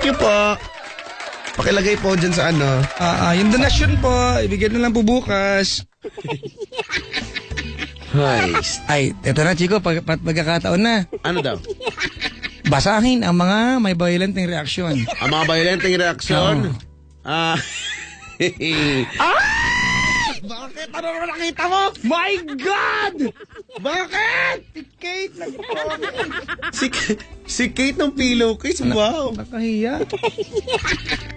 you po. Pakilagay po dyan sa ano. Yung donasyon po, ibigay na lang po bukas. Ay, eto na, Chico, pagkakataon na. Ano daw? Basahin ang mga may violenteng reaksyon. Ang mga violenteng reaksyon? Bakit? Ano naman nakita mo? My God! Bakit? Si Kate Si Kate ng pillowcase, wow. Nakahiya.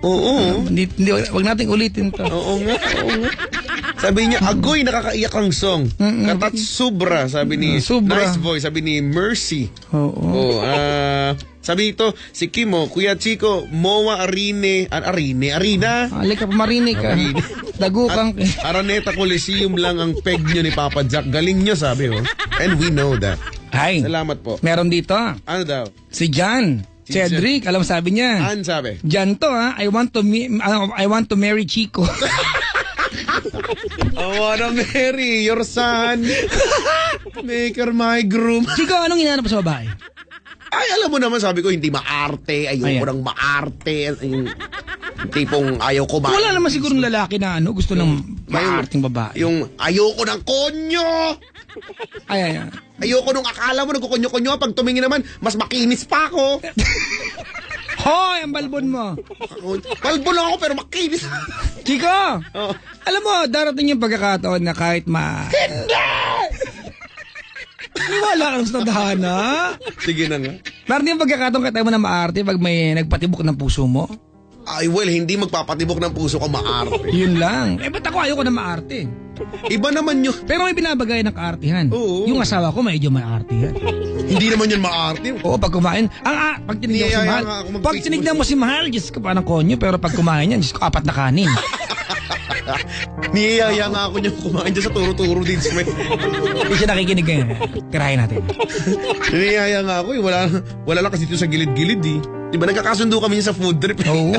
Oo. Wag nating ulitin to. Oo nga. Sabi niya, agoy, nakakaiyak ang song. Katat sobra, sabi ni Sobra. Nice Voice, sabi ni Mercy. Oo. Sabi ito, si Kimo, Kuya Chico, Moa Arina. Alika, pamarinig ka. Dagukang. Araneta Coliseum lang ang peg nyo ni Papa Jack. Galing nyo, sabi oh. And we know that. Ay, Salamat po. meron dito. Ano daw? Si John. Cedric, alam sabi niya. Ano sabi? John to I want to marry Chico. I wanna marry your son. Make her my groom. Chico, anong hinahanap sa babae? Ay, alam mo naman, sabi ko, hindi maarte. Ayoko ng maarte. Yung tipong ayaw ko ba. Wala naman sigurong lalaki na gusto ng maarting babae. Yung ayoko ng konyo. Ay. Ayoko nung akala mo nagkukonyo-konyo. Pag tumingin naman, mas makinis pa ako. Hoy, ang balbon mo. Balbo lang ako pero makinis. Chico, Oh. alam mo, darating yung pagkakataon na kahit Hindi! Wala kang tadhana. Sige na nga. Darating yung pagkakataon kahit mo na maarte pag may nagpatibok ng puso mo. Ay, well, hindi magpapatibok ng puso ko maarte. Yun lang. Ba't ako ayoko na maarte? Iba naman yun. Pero may binabagay ng kaartihan. Oo. Yung asawa ko medyo maarte yan. Hindi naman yun maarte. Oo, pag kumain. Pag tinignan mo si Niyaya Mahal. nga ako mag-Facebook. Pag tinignan mo si Mahal, Diyos ko parang konyo. Pero pag kumain yan, Diyos ko, 4 na kanin. Niyaya nga ako niya kumain dyan sa turo-turo din. Hindi siya nakikinig ngayon. Tirahin natin. Niyaya nga ako eh. Wala lang kasi dito sa gilid-gilid eh. Diba nagkakasundo kami niya sa food trip? Oo.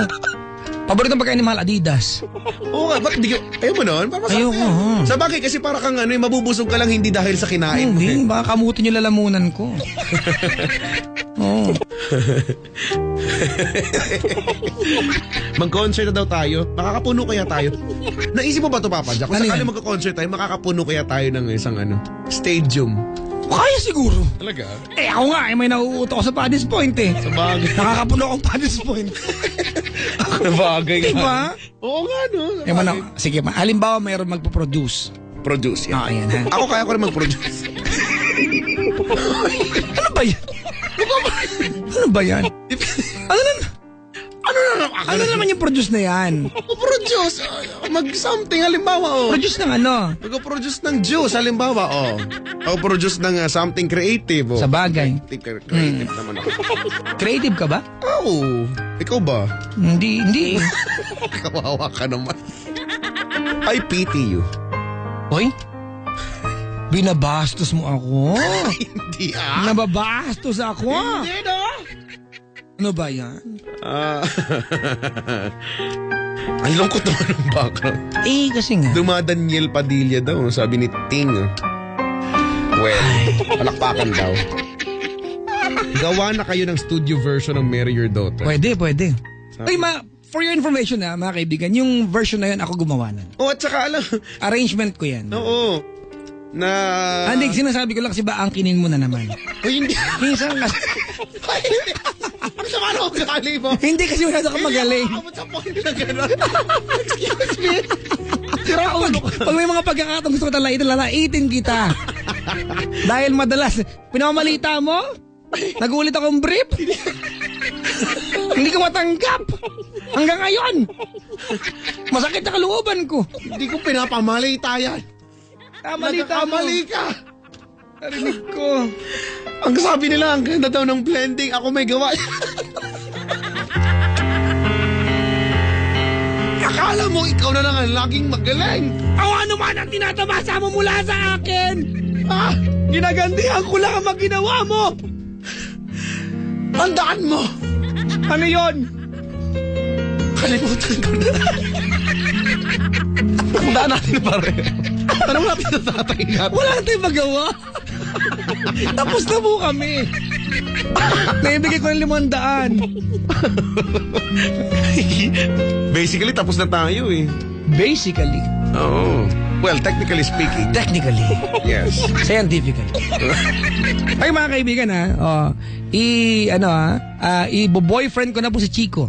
Paborito pagkain ni Mahal, Adidas. Oo nga, ba't di ko... Ayaw mo noon? Ayoko. Sa bagay kasi para kang mabubusog ka lang hindi dahil sa kinain mo. Hindi, baka kamutin yung lalamunan ko. Oo. Mag-concert na daw tayo. Makakapuno kaya tayo. Naisip mo ba ito, Papa Jack? Kung Ano sakali yan? magka-concert tayo, makakapuno kaya tayo ng isang stadium. Kaya siguro. Talaga? Ako nga, may nauuto ko sa Paddy's Point eh. Sa bagay. Nakakapuno akong Paddy's Point. Sa bagay nga. Diba? Oo nga, no? Sige, halimbawa mayroon magpo-produce. Produce yan. Ayan ha. Ako kaya ko rin mag-produce. Ano ba yan? Ano ba yan? Ano naman yung produce na yan? Produce. Mag-something, halimbawa, Produce ng ano? Mag-produce ng juice, halimbawa, O produce ng something creative, Sa bagay. Creative naman ako. Creative ka ba? Oo. Ikaw ba? Hindi. Kawawa ka naman. I pity you. Hoy? Binabastos mo ako. Hindi Nababastos ako. Hindi na. Ano ba yan? Ang lungkot naman ng background. Kasi nga. Dumadaniel Padilla daw, sabi ni Ting. Well, palakpakan daw. Gawa na kayo ng studio version ng Marry Your Daughter. Pwede. Ay, for your information mga kaibigan, yung version na yun ako gumawa na. At saka alam. Arrangement ko yan. Oo. Hindi, sinasabi ko lang kasi ba angkinin mo na naman. Hindi. Minsan kasi. Ang sama na ako gali mo. Hindi kasi masyado ka magaling. Ako sa point na gano'n. Excuse me. Pag may mga pagkakataong gusto ko lalaitin kita. Dahil madalas, pinamalita mo? Nagulit akong brief? Hindi ko matanggap. Hanggang ngayon. Masakit na kalooban ko. Hindi ko pinapamalita yan. Tamalita mo. Nagkakamali ka. Narinig ko. Ang sabi nila, ang ganda daw ng blending. Ako may gawa. Akala mo, ikaw na lang ang laging magaling. Ano man ang tinatamasa mo mula sa akin? Ginagantihan ko lang ang mga ginawa mo. Tandaan mo. Ano yon? Kalimutan ko na. Tandaan natin pare. Tanong natin sa tatay natin. Wala tayong magawa. Tapos na po kami. Naibigay ko ng 500. Basically, tapos na tayo eh. Basically. Oo. Well, technically speaking. Technically. Yes. Scientifically. Ay mga kaibigan i-boyfriend ko na po si Chico.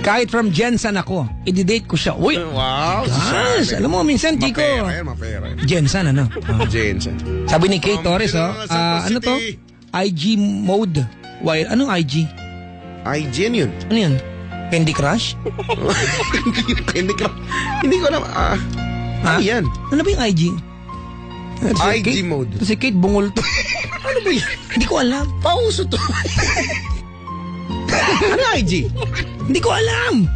Kahit from Jensen ako, i-date ko siya. Uy, wow. gosh, alam mo, minsan Chico. Mapera. Jensen, ano? Jensen. Sabi ni Kate Torres, ano to? IG mode. Why? Anong IG? IG yun. Ano yun? Candy Crush? Hindi ko alam. Ano yan? Ano ba yung IG? IG mode. Si Kate bungol to. Ano ba yan? Hindi ko alam. Pauso to. Ano IG? Hindi ko alam.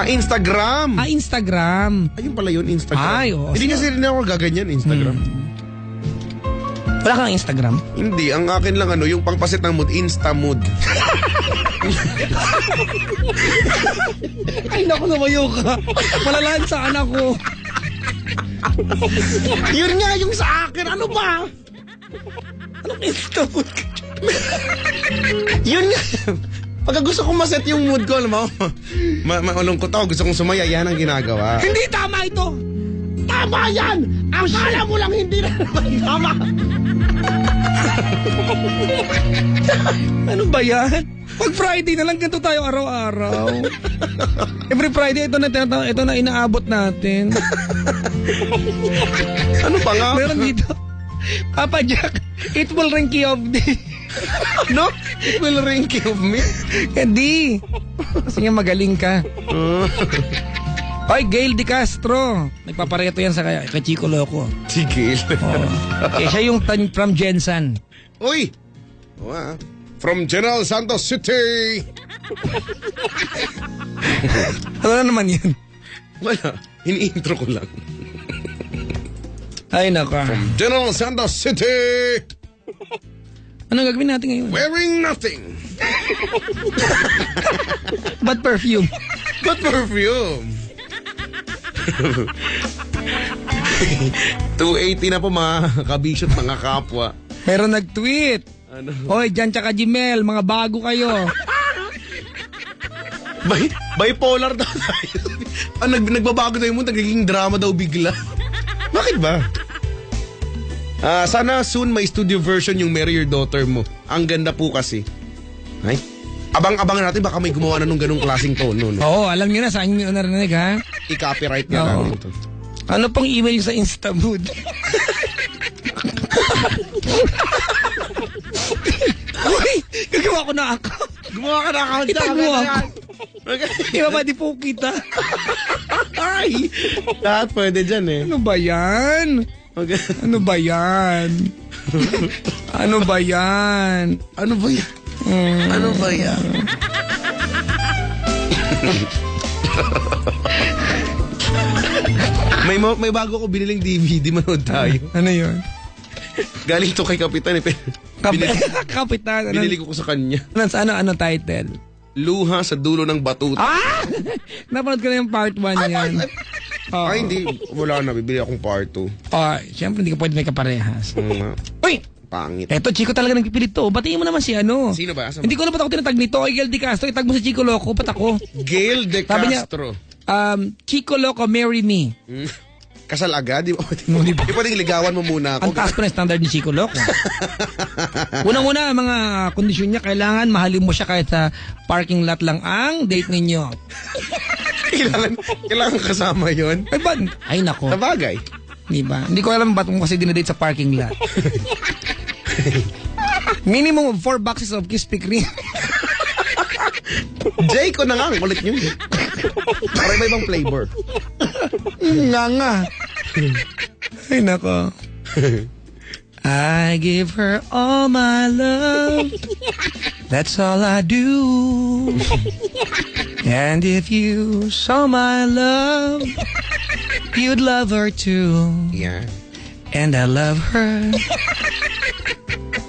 Instagram. Instagram. Ayun pala yun, Instagram. Ay, oo. Hindi kasi rin ako gaganyan, Instagram. Wala kang Instagram? Hindi, ang akin lang yung pangpasit ng mood, Insta mood. Ay, naku, lumayo ka. Malalaan sa anak ko. Yun nga yung sa akin, ano ba? Anong Insta mood? Yun nga. Pagka gusto kong maset yung mood ko, alam mo, malungkot ako, gusto kong sumaya, yan ang ginagawa. Hindi tama ito. Tama yan! Ang kala mo lang hindi na tama. Ano ba yan? Pag Friday na lang, ganito tayo araw-araw. Every Friday, ito na inaabot natin. Ano pa nga? Meron dito, Papa Jack, it will ring key of the... No? It will ring key of me? Hindi. Kasi nga magaling ka. Oy, Gail Di Castro. Nagpapareto yan sa kay Chico Loco. Si Gail. Siya yung from Jensen. Uy! From General Santos City! Ano na naman yan? Wala. Ini-intro ko lang. Ay, naka. From General Santos City! Anong gagawin natin ngayon? Wearing nothing. But perfume. But perfume. 280 na po mga kabisyo at mga kapwa. Meron nag-tweet. Ano? Hoy, Jan tsaka Jimel, mga bago kayo. Bipolar daw tayo. Nagbabago tayo mo, nagiging drama daw bigla. Bakit ba? Sana soon may studio version yung Marry Your Daughter mo. Ang ganda po kasi. Ay? Abang-abang natin baka may gumawa na nung ganung klaseng tono. No? Oo, alam nyo na saan nyo narinig, ha? I-copyright nga Oo. natin ito. Ano pang email sa Instamood? Uy, gagawa ko na ako. Gumawa ka na account. Itag mo ako. Iba ba di po kita? Ay! Lahat pwede dyan eh. Ano ba yan? Ano ba yan? Ano ba yan? Ano ba yan? Ano ba yan? may bago ko biniling DVD, manood tayo. Ano yun? Galing to kay Kapitan eh. Kapitan. Binili ko sa kanya. Ano title? Luha sa dulo ng batuta. Napanood ko na yung part 1 yan. Ay, hindi. Wala na. Bibili akong part 2. Siyempre hindi ka pwede may kaparehas. Uy! Pangit. Eto, Chico talaga nagpipilit to. Batiin mo naman si ano. Sino ba? Hindi ko na ba't ako tinatag nito. Ay, Gail Di Castro. Itag mo si Chico Loco. Ba't ako? Gail De Sabi niya, Castro. Chico Loco, marry me. Kasal agad? Di ba pwedeng ligawan mo muna ako? Ang taas pa na standard ni Chico Loco. Unang-una, mga kondisyon niya, kailangan mahalin mo siya kahit sa parking lot lang ang date ninyo. kailangan kasama yon. Ay, ba? Ay, nako. Sabagay. Diba? Hindi ko alam ba't mo kasi dinadate sa parking lot. Minimum of 4 boxes of Krispy Kreme. Jay ko na nga, kulit nyo. Para may ibang flavor. Nga. Ay, nako. I give her all my love. That's all I do. And if you saw my love, you'd love her too. Yeah. And I love her.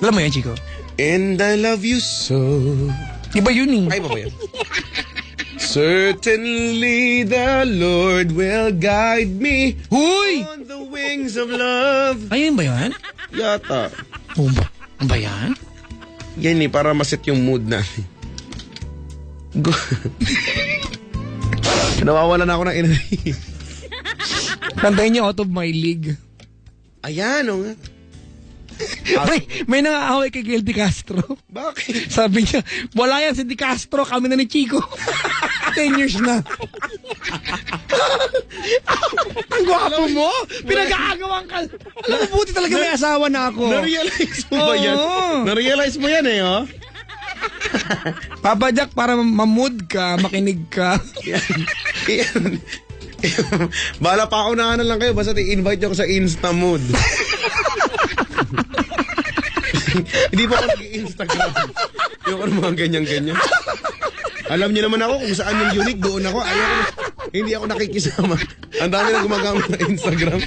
Alam mo yan, Chico? And I love you so. Iba yun eh. Ay, ba ba yan? Certainly the Lord will guide me. Huy! On the wings of love. Ayun ba yan? Yata. Oh, ba? Ano ba yan? Yan para maset yung mood natin. Nawawala na ako ng energy. Kantayin niyo Out of My League. Ayan, o nga. May nangaaway kay Gil Di Castro. Bakit? Sabi niya, wala yan si Di Castro, kami na ni Chico. 10 years na. Ang gwapo mo! Pinag-aagawan ka. Alam mo, buti talaga may asawa na ako. Na-realize mo ba yan? Na-realize mo yan oh. Papa Jack, para mamood ka, makinig ka. Yan. Bala pa ako na lang kayo, basta i-invite nyo ako sa Insta Mood. Hindi pa ako nag-Instagram. Yung mga ganyan-ganyan. Alam niyo naman ako kung saan yung unique, doon ako. Hindi ako nakikisama. Ang dami na gumagamit ng Instagram.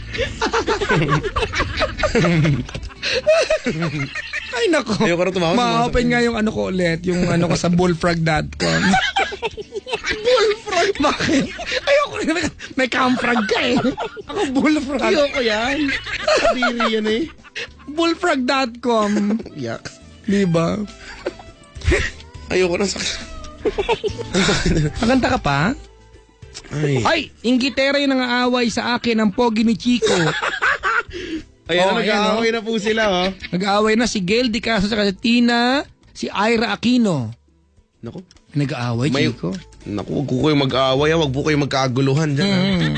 Ay nako. Ayoko na tumawa. Ma-open nga yung ko ulit, yung ko sa bullfrog.com. Bullfrog? Bakit? Ayoko na. May camfrog ka eh. Ako bullfrog. Ayoko yan. Kadiri yan eh. Bullfrog.com. Yak. Diba? Ayoko na sa... Maganda ka pa? Ay, inggitera yung nangaaway sa akin ng pogi ni Chico. ayan, nag-aaway na po sila, oh. Nag-aaway na si Gail Di Castro sa Tina, si Ira Aquino. Naku. Nag-aaway, Chico. Naku, wag po kayong mag-aaway, wag po kayong magkaguluhan dyan.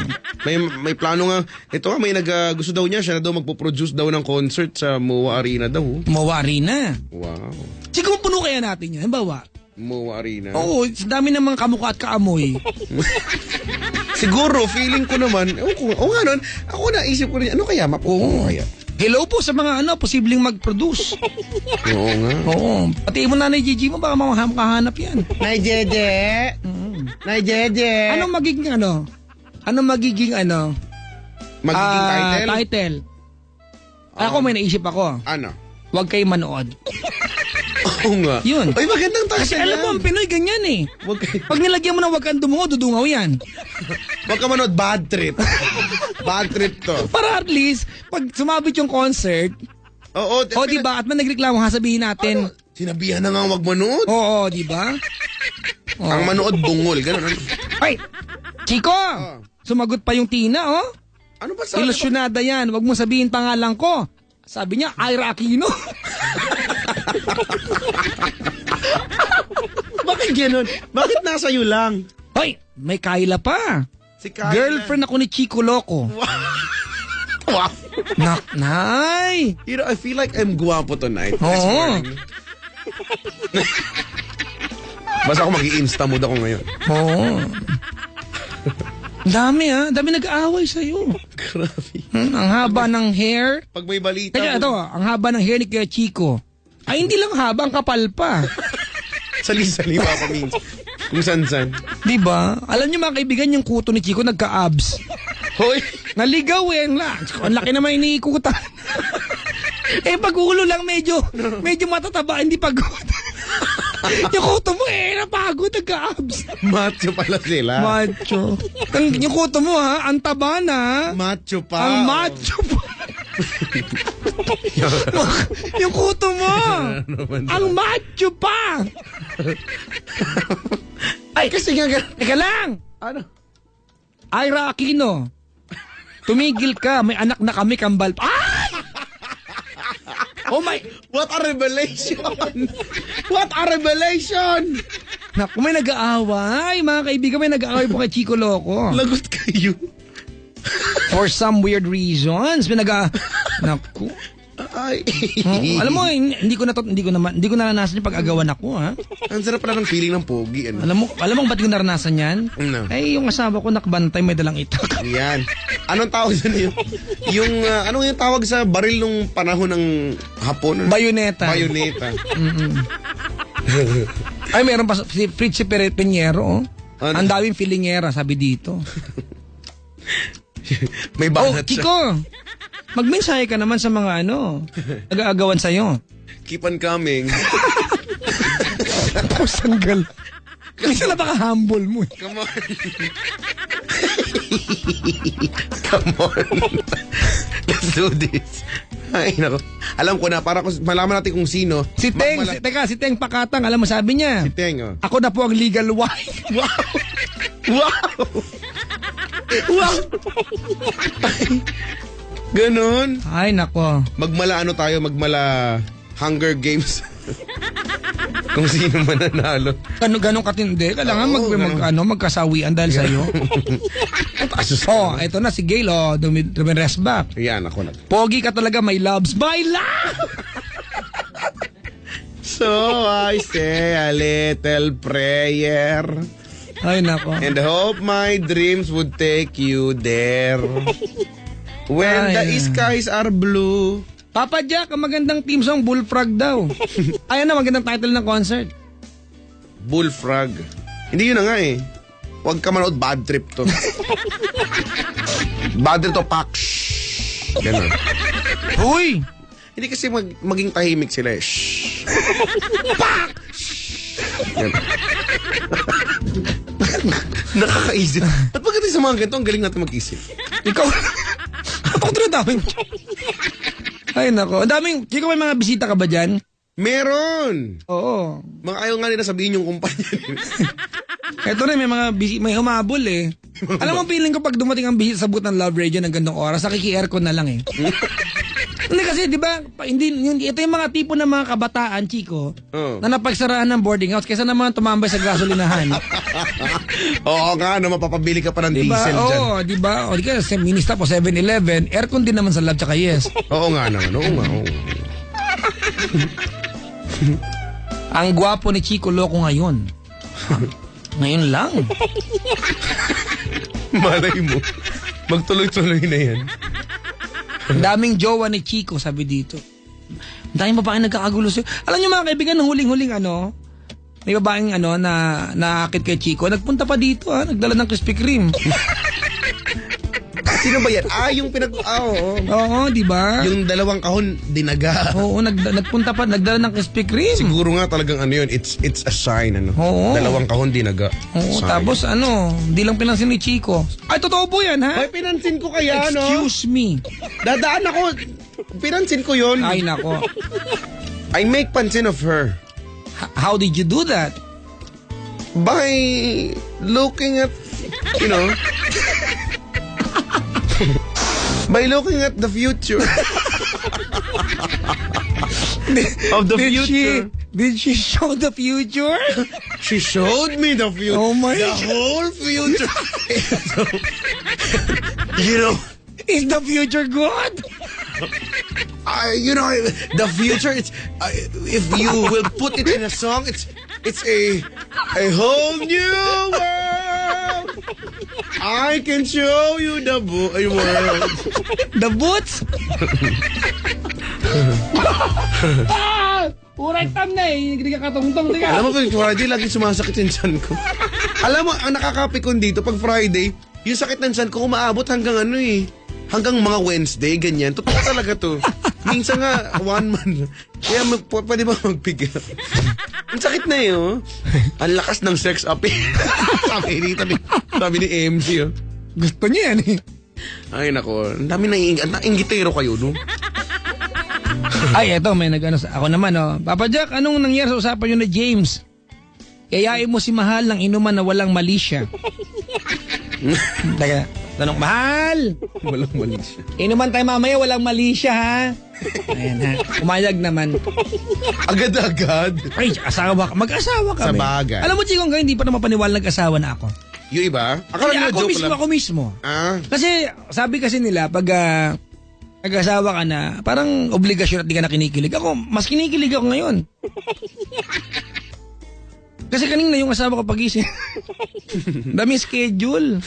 May plano nga. Ito nga, may gusto daw niya, siya na daw magpo-produce daw ng concert sa MOA Arena daw. MOA Arena? Wow. Siguro puno kaya natin yan, bawa? MOA Arena. Oo, dami namang kamukha at kaamoy. Siguro, feeling ko naman, nga nun, ako naisip ko rin, ano kaya, mapuno kaya? Hello po sa mga posibleng mag-produce. Oo nga. Oo. Pati mo Nanay Gigi mo, baka makahanap yan. Nay Jeje! Nay Jeje! Anong magiging Magiging title? Title. Ako may naisip ako. Ano? Huwag kayo manood. Oo nga. Yun. Ay, magandang title. Kasi alam mo, ang Pinoy ganyan eh. Huwag Pag nilagyan mo na huwag kang dumungaw, dudungaw yan. ka manood, bad trip. Bad trip to. Para at least, pag sumabit yung concert, Oo. diba, at man nagreklamo, sabihin natin. Ano? Sinabihan na nga wag manood. Oo, diba? Ang manood bungol, gano'n. Ay, Chico! Sumagot pa yung Tina, oh. Ano ba sabi? Ilusyonada yan, wag mo sabihin pangalan ko. Sabi niya, Ira Aquino. Bakit gano'n? Bakit nasa iyo lang? Hoy, may Kyla pa. Si Kyla. Girlfriend ako ni Chico Loco. Wow. Nay! You know, I feel like I'm guwapo tonight. This Oo. morning. Basta ako mag-i-insta mood ako ngayon. Oo. Dami dami nag-aaway sa'yo. Grabe. Ang haba ng hair. Pag may balita Kaya ito, ang haba ng hair ni Kuya Chico. Ay, hindi lang haba, ang kapal pa. Sali-sali pa ako minsan. Kung san-san. Diba? Alam niyo mga kaibigan, yung kuto ni Chico nagka-abs. Hoy! Naligaw ang laki naman iniikutan. Pag ulo lang medyo matataba, hindi pagod. Yung kuto mo napagod, nagka-abs. Macho pala sila. Macho. Yung kuto mo ang taba na. Macho pa. Ang macho pa. Yung kuto mo. Ang macho pa. Ay, kasi nga, teka lang. Ano? Ira Aquino. Tumigil ka, may anak na kami, kambal. Ay! Oh my... What a revelation! What a revelation! Naku, may nag-aaway. Mga kaibigan, may nag-aaway po kay Chico Loco. Lagot kayo. For some weird reasons. May Naku. Ay. Alam mo, hindi ko naranasan yung pag-agawan ako, ha? Ang sarap pala ng feeling ng pogi. Ano? Alam mo ba't ko naranasan yan? No. Ay, yung asawa ko nakbantay, may dalang itak. Yan. Anong tawag sa niyo? Ano yung tawag sa baril nung panahon ng Hapon? Bayoneta. Bayoneta. Ay, meron pa si Fritz Pinheiro, oh. Ano? Ang daming filingera, sabi dito. May banat siya. Kiko, magmensahe ka naman sa mga nag-aagawan sa'yo. Keep on coming. Sanggal. Kasi napaka-humble mo. Come on. Come on. Let's do this. Ay, nako. Alam ko na, para malaman natin kung sino. Si Teng, si Teng Pakatang, alam mo sabi niya. Si Teng, oh. Ako na po ang legal wife. Wow! Wow! Wow! Ganon. Ay, nako. Magmala magmala Hunger Games. Kung sino man nanalo. Ganong katindi. Kailangan magkasawian dahil sa'yo. Eto na si Gail, dumirest back. Yan, ako na. Pogi ka talaga, my loves. My love! So, I say a little prayer Ay, nako. and hope my dreams would take you there. When the skies are blue. Papa Jack, ang magandang team song, Bullfrog daw. Ayan na, magandang title ng concert. Bullfrog. Hindi yun na nga eh. Huwag ka manood, bad trip to. Bad trip to, pak. Ganun. Uy! Hindi kasi maging tahimik sila eh. Shhh. Pak! Ganun. Nakakaisip. Ba't pagdating sa mga ganito, ang galing natin mag-isip? Ikaw, ako tinatawin. Ay, nako. Ang daming, Chico, may mga bisita ka ba dyan? Meron! Oo. Mga ayaw nga nila sabihin yung kumpanya nila. Eto rin, may humabol eh. Alam mo, feeling ko pag dumating ang bisita sa booth ng Love Radio ng gandong oras, nakiki-aircon na lang eh. Hindi kasi, di ba, ito yung mga tipo ng mga kabataan, Chico, na napagsaraan ng boarding house kaysa naman tumambay sa gasolinahan. Oo nga, mapapabili ka pa ng diesel dyan. Oo, di ba? O di ka, minister po 7-Eleven, aircon din naman sa lab tsaka yes. Oo nga naman, oo nga. Ang gwapo ni Chico Loco ngayon. Ngayon lang. Malay mo, magtuloy-tuloy na yan. Ang daming jowa ni Chico, sabi dito. Ang daming babaeng nagkakagulo sa'yo. Alam niyo mga kaibigan, ng huling-huling may babaeng na naakit kay Chico. Nagpunta pa dito, nagdala ng Krispy Kreme. Sino ba yan? Yung oo. Oo, di ba? Yung 2 kahon, dinaga. Oo, nagpunta pa, nagdala ng Krispy Kreme. Siguro nga talagang yun, it's a sign, Oo. 2 kahon, dinaga. Oo, sign. tapos hindi lang pinansin ni Chico. Ay, totoo po yan, ha? Ay, pinansin ko kaya, Excuse me. Dadaan ako. Pinansin ko yun. Ay, nako. I make pansin of her. How did you do that? By looking at, by looking at the future. Of the future. Did she show the future? She showed me the future. Oh my The God. whole future. Is the future good? The future, if you will put it in a song, it's a whole new world. I can show you the world. The boots? Uray tam na eh. Hindi ka katungtong. Alam mo, pag Friday, lagi sumasakit yung tiyan ko. Alam mo, ang nakakapikon dito, pag Friday, yung sakit ng tiyan ko, umaabot hanggang hanggang mga Wednesday, ganyan. Totoo talaga to. Minsan nga, 1 month. Kaya pwede ba magpigil? Ang sakit na yun. Ang lakas ng sex appeal. sabi ni MC. Gusto niya yan eh. Ay, nako. Ang dami nainggitero kayo, no? Ay, eto, may ako naman, Papa Jack, anong nangyari sa usapan yun na James? Kayain mo si Mahal ng inuman na walang mali siya. Teka, tanong, Mahal! Walang mali siya. Inuman tayo mamaya, walang mali siya, ha? Ayan, ha? Umayag naman. Agad-agad. Ay, mag-asawa kami. Sa bagay. Alam mo, Chikong, hindi pa naman paniwala nag-asawa na ako. Yung iba? Akala nila joke lang. Ako mismo. Ah? Kasi, sabi kasi nila, pag nag-asawa ka na, parang obligasyon at di ka na kinikilig. Ako, mas kinikilig ako ngayon. Kasi kanina yung asawa ko pagising. Dami schedule.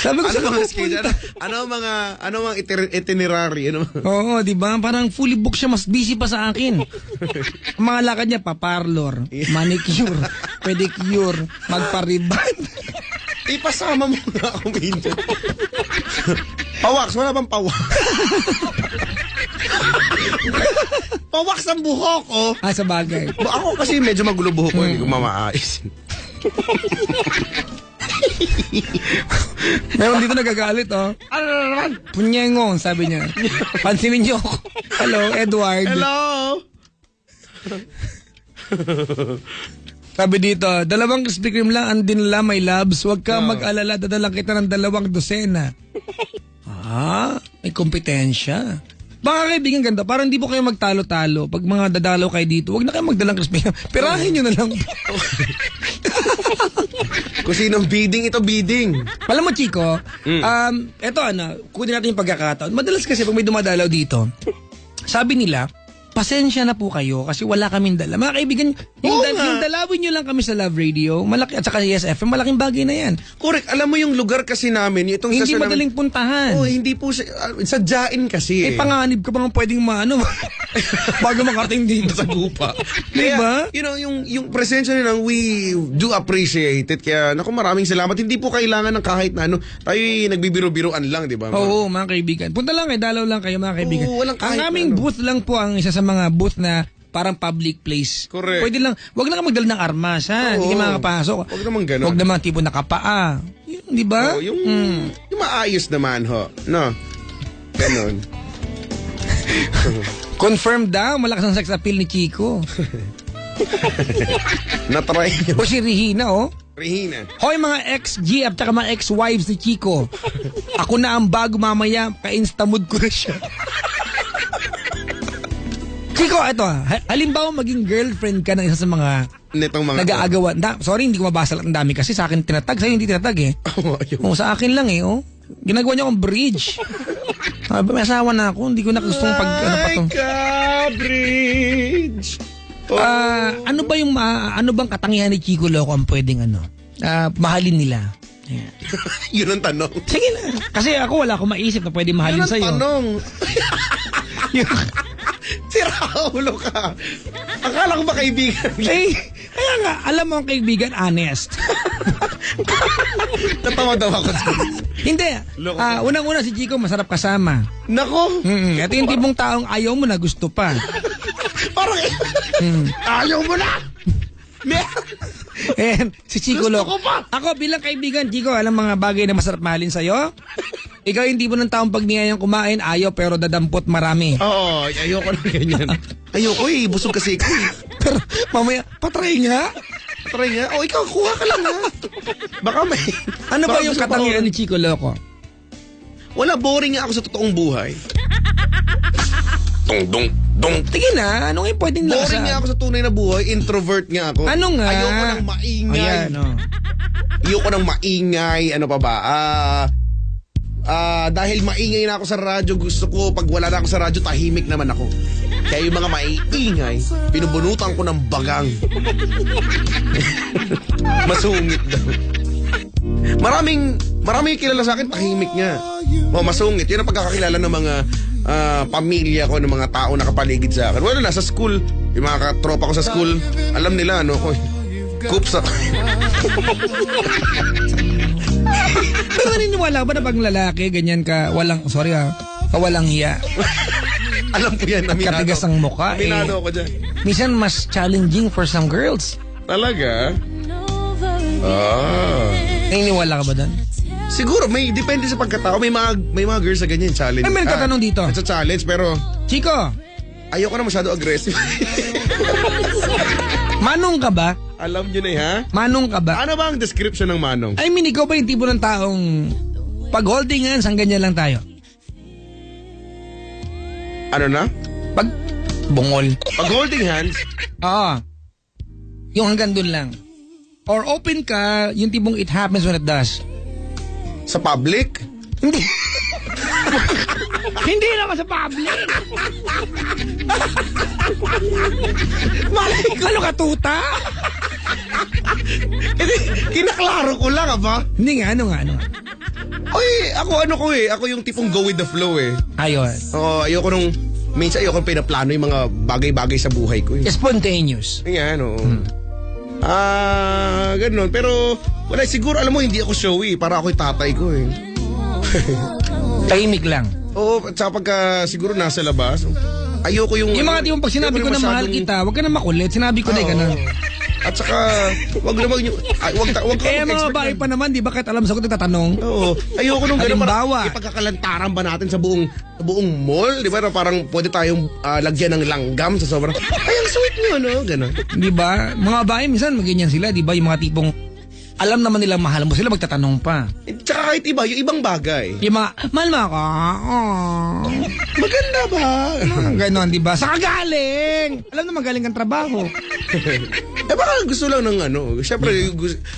Sabi ko sa schedule? Ano mga itinerary? Oo, di ba? Parang fully booked siya, mas busy pa sa akin. Ang mga lakad niya, paparlor, manicure, pedicure, magpariban. Ipasama mo na ako minsan. Pawaks, wala bang pawaks? Pawaks ang buhok, oh. Ah, sa bagay. Ako kasi medyo magulo buhok ko, hindi ko mamaayos. Meron dito nagagalit, oh. Ano naman? Punyengong, sabi niya. Pansinin niyo ako. Hello, Edward. Hello! Sabi dito, 2 Krispy Kreme lang ang dinala, my loves. Huwag ka mag-alala, dadalang kita ng 2 dosena. May kompetensya. Baka kaibigan ganda, parang hindi po kayo magtalo-talo. Pag mga dadalaw kayo dito, huwag na kayo magdalang Krispy Kreme. Perahin nyo na lang. Kung sinong bidding, ito bidding. Alam mo, Chico, eto kunin natin yung pagkakataon. Madalas kasi pag may dumadalaw dito, sabi nila, pasensya na po kayo kasi wala kaming dala. Mga kaibigan, yung dalawin nyo lang kami sa Love Radio, malaki, at saka Yes FM, malaking bagay na yan. Correct. Alam mo yung lugar kasi namin, itong Hindi sasya madaling puntahan. hindi po sadyain kasi. Panganib ka pa nga pwedeng bago makarating dito. Sa gupa. Diba? Kaya, yung presensya nila, we do appreciate it. Kaya, naku, maraming salamat. Hindi po kailangan ng kahit na tayo'y nagbibiro-biroan lang, di ba? Oo, mga kaibigan. Punta lang dalaw lang kayo, mga kaibigan. Oo, walang kahit ang aming booth lang po ang isa sa mga booth na parang public place. Correct. Pwede lang, wag na ka magdala ng armas, ha? Hindi ka makakapasok. Wag naman ganun. Wag naman tipo nakapaa. Di ba? Oo, yung maayos naman, ho. No? Ganon. Confirm daw, malakas ang sex appeal ni Chico. Natry niyo. O si Regina, oh. Regina. Hoy mga ex-G at saka mga ex-wives ni Chico. Ako na ang bago mamaya, ka-instamood ko na siya. Chico, ito halimbawa maging girlfriend ka ng isa sa mga Nitong mga nag-aagawan. Sorry, hindi ko mabasa lang ang dami kasi sa akin tinatag. Sa'yo hindi tinatag eh. Sa akin lang eh, oh. Ginagawa niya akong bridge. May asawa na ako, hindi ko na gustong bridge. Ano ba yung ano bang katangian ni Chico Loco ang pwedeng mahalin nila? Yeah. Yun ang tanong. Sige na. Kasi ako wala akong maisip na pwede mahalin sa'yo. Yun ang tanong. Siraulo ka. Akala ko ba kaibigan? Kaya nga, alam mo ang kaibigan, honest. Natawa daw ako. Hindi. Unang-una si Chico, masarap kasama. Nako. Ito yung tipong taong ayaw mo na gusto pa. Parang ayaw mo na. Si Chico Loco. Ako bilang kaibigan, Chico, alam mga bagay na masarap mahalin sa'yo? Ikaw yung tipo ng taong pag niyayang kumain, ayaw pero dadampot marami. Oo, ayoko na ganyan. Ayoko busog kasi ikaw Pero mamaya, patry nga. Try nga. Ikaw, kuha ka lang ha. Baka may... Ano ba yung katangian ni Chico Loco? Wala, boring nga ako sa totoong buhay. Dong. Tingin na, ano nga yung pwedeng lasa? Boring nga ako sa tunay na buhay, introvert nga ako. Ano nga? Ayoko ng maingay. Ayoko ng maingay, ano pa ba? Dahil maingay na ako sa radyo, gusto ko pag wala na ako sa radyo, tahimik naman ako. Kaya yung mga maingay, pinubunutan ko ng bagang. Masungit daw. Maraming kilala sa akin, tahimik nga. Masungit. Yun ang pagkakakilala ng mga pamilya ko, ng mga tao na kapaligid sa akin. Wala na, sa school, yung mga katropa ko sa school, alam nila, ano ko, coops ako. Pero naniniwala ba na pag lalaki, ganyan ka, walang hiya? Alam ko yan, aminado. Katigas ang mukha. Aminado ako dyan. Minsan mas challenging for some girls. Talaga? Naniniwala ka ba doon? Siguro, depende sa pagkatao. May mga girls na ganyan, challenge. May nagtatanong dito. It's a challenge, pero... Chico! Ayoko na masyado aggressive. Manong ka ba? Alam nyo na ha? Manong ka ba? Ano ba ang description ng manong? I mean, ikaw ba yung tipo ng taong pag holding hands, hanggang ganyan lang tayo? Ano na? Pag bungol. Pag holding hands? Oo. Yung hanggang dun lang. Or open ka, yung tipong it happens when it does. Sa public? Hindi. Hindi naman sa public. Malay ka, ano ka, tuta? Kinaklaro ko lang, ba? Hindi nga, ano nga. Oy, ako yung tipong go with the flow eh. Ayun. Oo, ayoko nung, minsan ayoko pinaplano yung mga bagay-bagay sa buhay ko eh. Spontaneous. Yan, oo. Ganun. Pero, wala, siguro, alam mo, hindi ako showy. Para ako yung tatay ko eh. Tahimik lang. Oo, at saka pagka siguro nasa labas, ayoko yung... Yung mga tipong pag sinabi ko na mahal kita, wag ka na makulit. Sinabi ko na ganun. At saka, wag ka Mga babae pa naman, di ba? Kahit alam sa ko, nagtatanong. Oo. Ayoko nung gano'n. Halimbawa. Ipagkakalantaran ba natin sa buong mall? Di ba? Na parang pwede tayong lagyan ng langgam sa sobrang, ay, ang sweet nyo, no? Gano'n. Di ba? Mga babae, minsan maganyan sila, di ba? Yung mga tipong, alam naman nila mahal mo sila, magtatanong pa. Tsaka kahit iba, yung ibang bagay. Yung mga, mahal mo ako. Maganda ba? Ganon, di ba? Sa kagaling! Alam na magaling kang trabaho. Baka gusto lang ng siyempre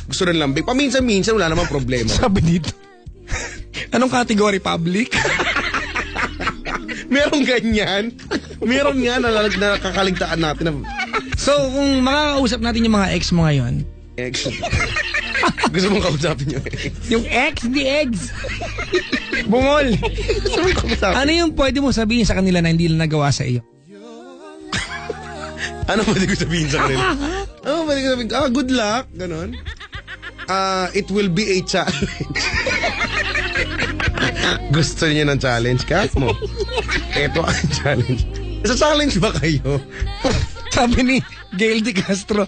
gusto ng lambing. Paminsan-minsan, wala namang problema. Sabi dito. Anong category? Public? Merong ganyan. Meron nga na nakakaligtaan natin. So, kung makakausap natin yung mga ex mo ngayon, Ex. Gusto mong kausapin yung ex? yung ex, di ex. Bungol. Gusto mong kausapin? Ano yung pwede mo sabihin sa kanila na hindi nila nagawa sa iyo? Ano pwede ko sabihin sa kanila? Pwede ko sabihin, good luck, ganon. It will be a challenge. Gusto niyo ng challenge, Kat mo? Ito ang challenge. Sa challenge ba kayo? Sabi ni Gail de Castro,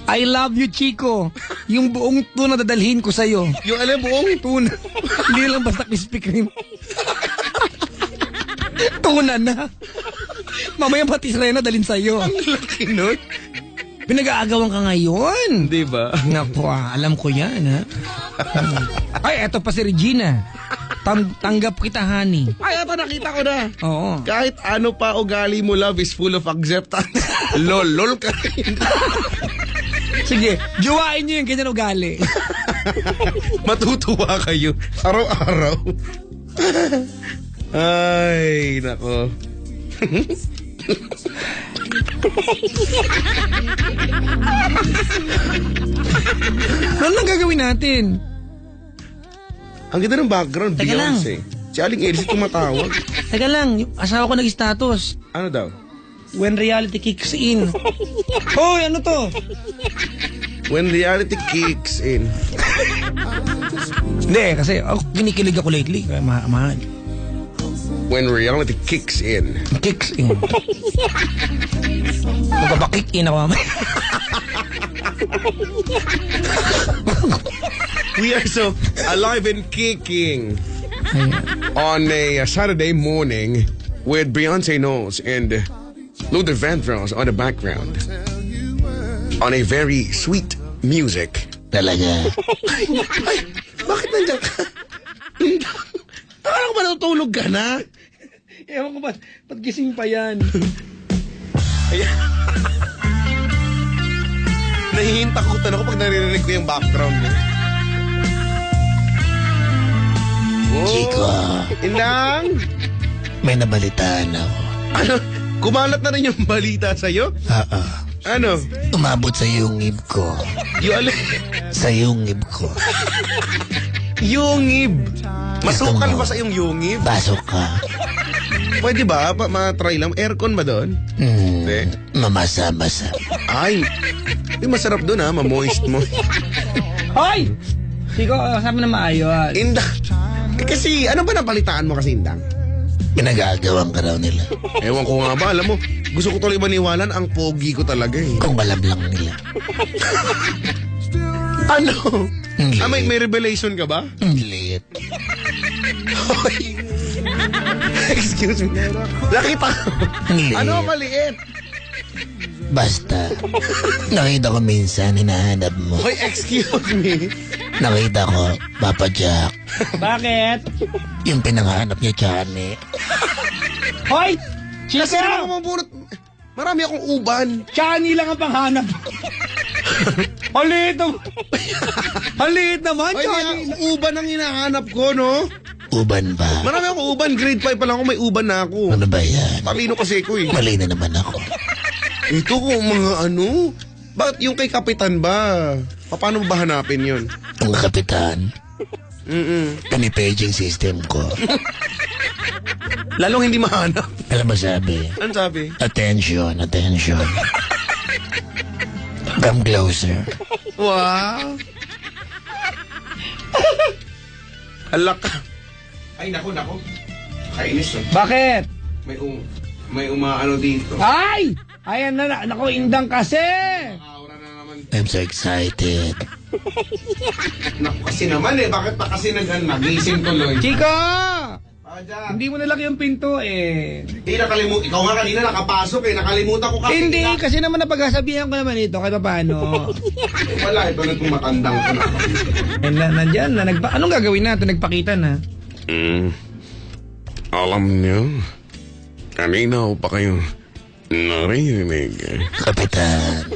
I love you, Chico. Yung buong tuna dadalhin ko sa'yo. Yung buong Tuna. Hindi lang basta Krispy Kreme. Tuna na. Mamaya pati Rena dalhin sa'yo. ang laki nun. Pinag-aagawan ka ngayon. Di ba? Naku, alam ko yan, ha? Ay, eto pa si Regina. Tanggap kita, honey. Ay, ito nakita ko na. Oo. Kahit ano pa ugali mo, love is full of acceptance. Lol ka rin. Sige, juwain nyo yung ganyan ugali. Matutuwa kayo. Araw-araw. Ay, nako. Ano nang gagawin natin? Ang ganda ng background, Teka lang. Beyonce. Si Aling Elsie tumatawag. Teka lang, yung asawa ko nag-status. Ano daw? When reality kicks in. Hoy, ano to? When reality kicks in. Hindi, kasi kinikilig ako lately. Kaya mahal. When reality kicks in. Kicks in. Magpapakick in ako mamaya. We are so alive and kicking on a Saturday morning with Beyonce Knowles and Luther Vandross on the background on a very sweet music. Talaga. Ay, bakit nandiyan ka? Akala ko ba natutulog ka na? Ewan ko ba, ba't gising pa yan? Ayan. Nahihintakutan ako pag naririnig ko yung background niya. Oh, Chico, Inang! may nabalitaan ako. Ano? Kumalat na rin yung balita sa'yo? Oo. Ano? Umabot sa yungib ko. Yung alin? Sa yungib ko. Yungib. Masukal Gusto mo? ba sa iyong yungib? Pasok ka. Pwede ba? Ma-try lang. Aircon ba doon? Hindi. Mamasa-masa. Ay, masarap doon ha. Ma-moist mo. Hoy! Chico, sabi na maayos. Indang. Kasi, ano ba napalitaan mo kasi, Indang? Pinagagawan ka raw nila. Ewan ko nga ba, alam mo, gusto ko tuloy maniwalan, ang pogi ko talaga eh. Kung alam lang nila. Ano? Ang liit. May revelation ka ba? Ang liit. Hoy. Excuse me. Nakita ko. Ang liit. Ano ang maliit? Basta. Nakita ko minsan, hinahanap mo. Hoy, excuse me. Nakita ko, Papa Jack. Bakit? Yung pinangahanap niya, Chani. Hoy! Kasi naman Chico! kumabunot. Marami akong uban. Chani lang ang panghanap. Halit naman. Halit naman, Hoy, Chani. uban ang hinahanap ko, no? Uban ba? Marami akong uban. Grade 5 pa lang ako, may uban na ako. Ano ba yan? Talino kasi ko eh. Mali na naman ako. Ito kung mga ano. Bakit yung kay Kapitan ba? Paano ba hanapin yun? Ang kapitan, pinipaging system ko. Lalong hindi mahanap. Alam mo sabi, Ano sabi? attention, attention. Come closer. Wow. Alak ka. Ay, nako. Kainis oh. Bakit? May umaano dito. Ay! Ayan na, naku, indang kasi! I'm so excited. Naku, kasi naman bakit pa kasi nagising tuloy? Chico! Aja. Hindi mo nalaki yung pinto eh. Hindi nakalimutan. Ikaw nga kanina nakapasok nakalimutan ko kasi. Hindi, kasi naman napagsasabihan ko naman ito kahit paano. Wala, ito na itong matandang ko na. Nandyan na, anong gagawin natin? Nagpakita na. Alam niyo, kanina ko pa kayo narinig. Kapitan,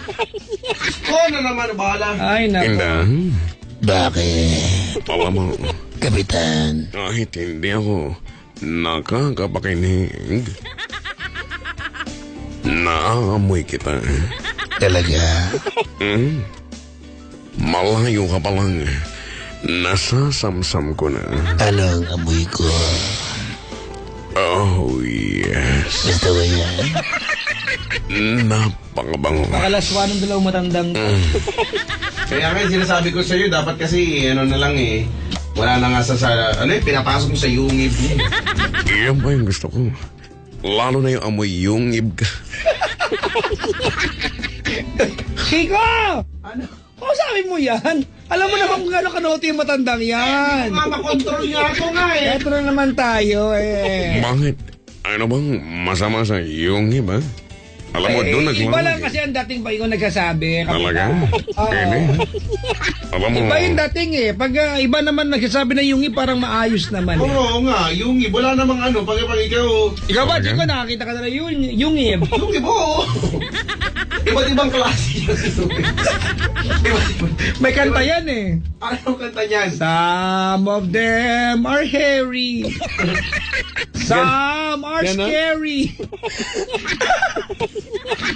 Ko na naman, bahala. Ay, nako. Indang, bakit? alam mo, Kapitan, kahit hindi ako nakakapakinig, naamoy kita. talaga? Malayo ka pa lang, nasasamsam ko na. Anong amoy ko? Oh, yes. Gusto mo yan? Napakabango. Pakalaswa ng dalawang matandang. Kaya nga yung sinasabi ko sa'yo, dapat kasi ano na lang wala na nga pinapasok mo sa yungib. Iyan ba yung gusto ko? Lalo na yung amoy yungib ka. Chico! Ano? Sabi mo yan? Alam mo naman kung gano'ng kanote yung matandang yan. Makontrol nga ako nga Eto na naman tayo eh. Bakit? Ano bang masama sa yungib, ha? Alam mo, doon Iba lang naglalagay. kasi ang dating ba yung nagsasabi. Talaga? Oo. Pwede. Alam mo, Iba yung dating eh. Pag iba naman nagsasabi na yung parang maayos naman eh. Oo nga, yungib. Wala namang pag ikaw, Ikaw ba, Talaga? Chico, nakakita ka na na yung yungib, oo. Iba't ibang klase yan. May kanta yan eh. Anong kanta niyan? Some of them are hairy. Some are Ganon? scary.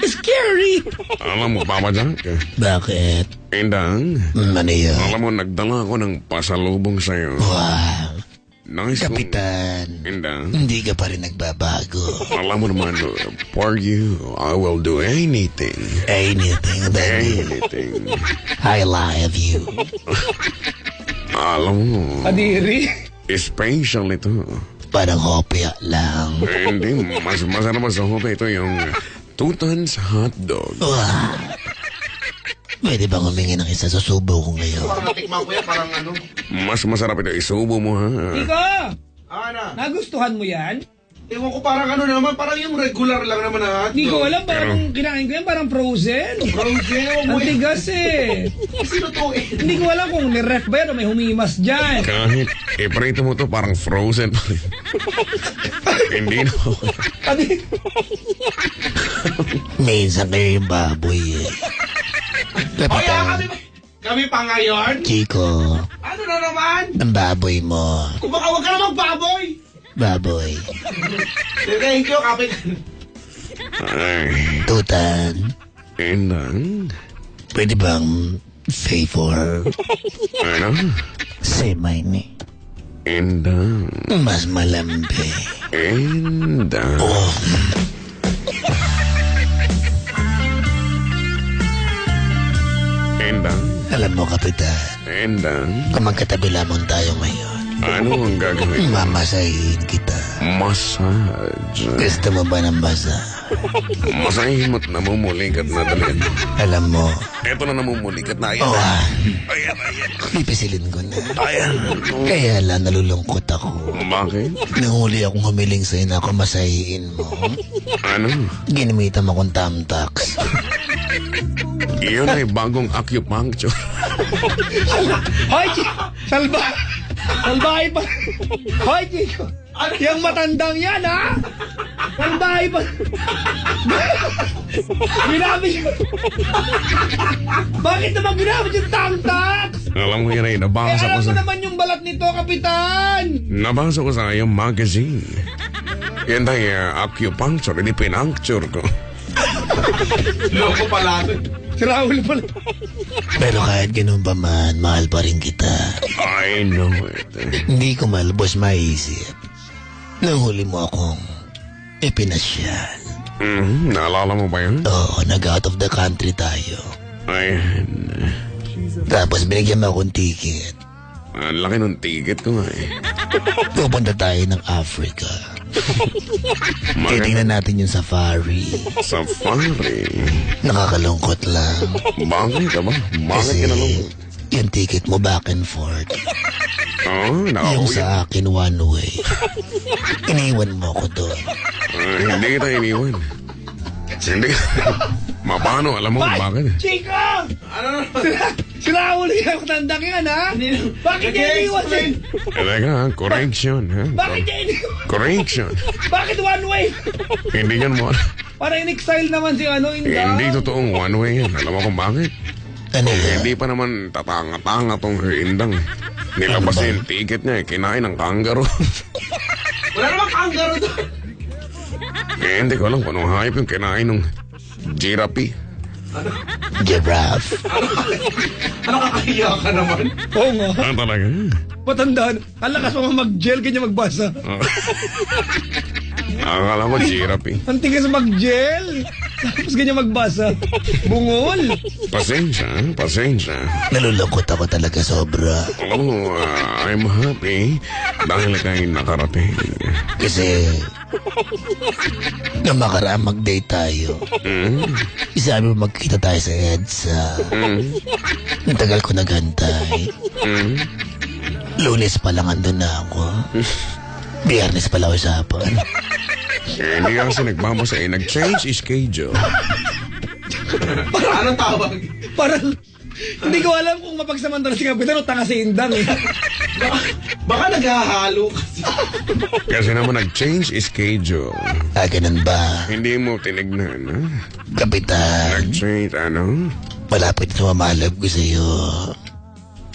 Scary. alam mo, Papa Jack, Bakit? Indang, Ano yun? alam mo, nagdala ako ng pasalubong sa'yo. Wow, Nice kong... Kapitan, Indang, hindi ka pa rin nagbabago. alam mo naman, for you, I will do anything. Anything about you. Anything. I love you. Alam mo, Kadiri. special ito. Parang hopya lang. Hindi, mas masarap sa hope ito yung Tutan's hotdog. Wow. Pwede bang humingi ng isa? Susubo ko ngayon. Parang natikman ko yan, parang ano. Mas masarap ito, isubo mo ha. Chico, Ana, nagustuhan mo yan? ewan ko parang ano naman, parang yung regular lang naman na Hindi ko alam, parang kinain ko yan, parang frozen. Frozen, Ang tigas eh. Sino to Hindi ko alam kung niref ba yan o may humimas dyan. Kahit iprito mo to, parang frozen pa rin. Hindi na ako. Kadiri. Minsan kayo yung baboy eh. Kapitan, Kami pa ngayon? Chico, Ano na naman? ang baboy mo. Kung baka huwag ka na magbaboy. Baboy. Thank you, Kapitan. Ay, Tutan, Indang. pwede bang favor? Ano? Say my name. Indang. Mas malambe. Indang. Oh, Indang. alam mo, Kapitan, Indang. kung magkatabi lamang tayo ngayon, Ano ang gagawin? mamasahin kita. Massage. Gusto mo ba ng basa? Masahin mo't namumulikat na dalhin. Alam mo, Eto na namumulikat na. Ayan oh, na. ah, Ayan, ayan. pipisilin ko na. Ayan. Kaya lang nalulungkot ako. Bakit? Nahuli akong humiling sa'yo na ako masahiin mo. Ano? Ginamitan mo akong tamtax. Iyon ay bagong acupuncture. Hoy, Chico! Salbahay pa! Hoy, Chico! Yung matandang yan, ha? Salbahay pa! Ginamit ko! Bakit naman ginamit yung tamtax? Alam mo yun ay Eh, nabasa ko alam mo sa... naman yung balat nito, Kapitan! Nabasa ko sa iyong magazine. Yan tayo acupuncture. Hindi pinuncture ko. Loko pala ito. Si Raul pala. Pero kahit ganun pa man, mahal pa rin kita. I know it. Hindi ko malubos maisip. Nahuli mo akong ipinasyal. Naalala mo ba yun? Oo, nag-out of the country tayo. Ayan. Tapos binigyan mo akong ticket. Ang laki ng ticket ko nga eh. Pupunta tayo ng Africa. Titingnan natin yung safari. Safari. Nakakalungkot lang. Bakit ka ba? Bakit Kasi ka nalungkot? yung ticket mo back and forth. Oh, Yung nakauwi. sa akin one way. Iniwan mo ko doon. Hindi kita iniwan. Hindi. Mapano, alam mo kung bakit? Chico! Ano? Sila uli ang tandang yan, ha? Bakit niya iniwan din? Teka, correction. Ha? Bakit niya iniwan? Correction. Bakit one way? Hindi yan mo. Para in-exile naman si ano, Inda. Hindi totoong one way yan. Alam mo kung bakit? Ano yan? Hindi pa naman tatanga-tanga tong Indang. Nilabas niya yung ticket niya, kinain ng kangaroo. Wala namang kangaroo doon. Hindi ko alam kung anong hayop yung kinain ng giraffe. Giraffe. Ano kakahiya ka naman? Oo nga. Ah, talaga? Patandaan. Ang lakas mo mag-gel, kanya magbasa. Akala ko giraffe. Ang tigas mag-gel. Tapos ganyan magbasa. Bungol. Pasensya. Nalulungkot ako talaga sobra. Alam mo, I'm happy dahil kayo nakarating. Kasi nung makaraang mag-date tayo, sabi mo magkita tayo sa EDSA. Ang tagal ko naghantay. Lunes pa lang andun na ako. Biyernes pala usapan. Hindi kasi nagbabasa nag-change schedule. Anong tawag? Parang, hindi ko alam kung mapagsamantala si Kapitan o tanga si Indang eh. Baka naghahalo kasi. Kasi naman nag-change schedule. Ganun ba? Hindi mo tinignan, ha? Kapitan, Nag-change, ano? malapit na mamalab ko sa'yo.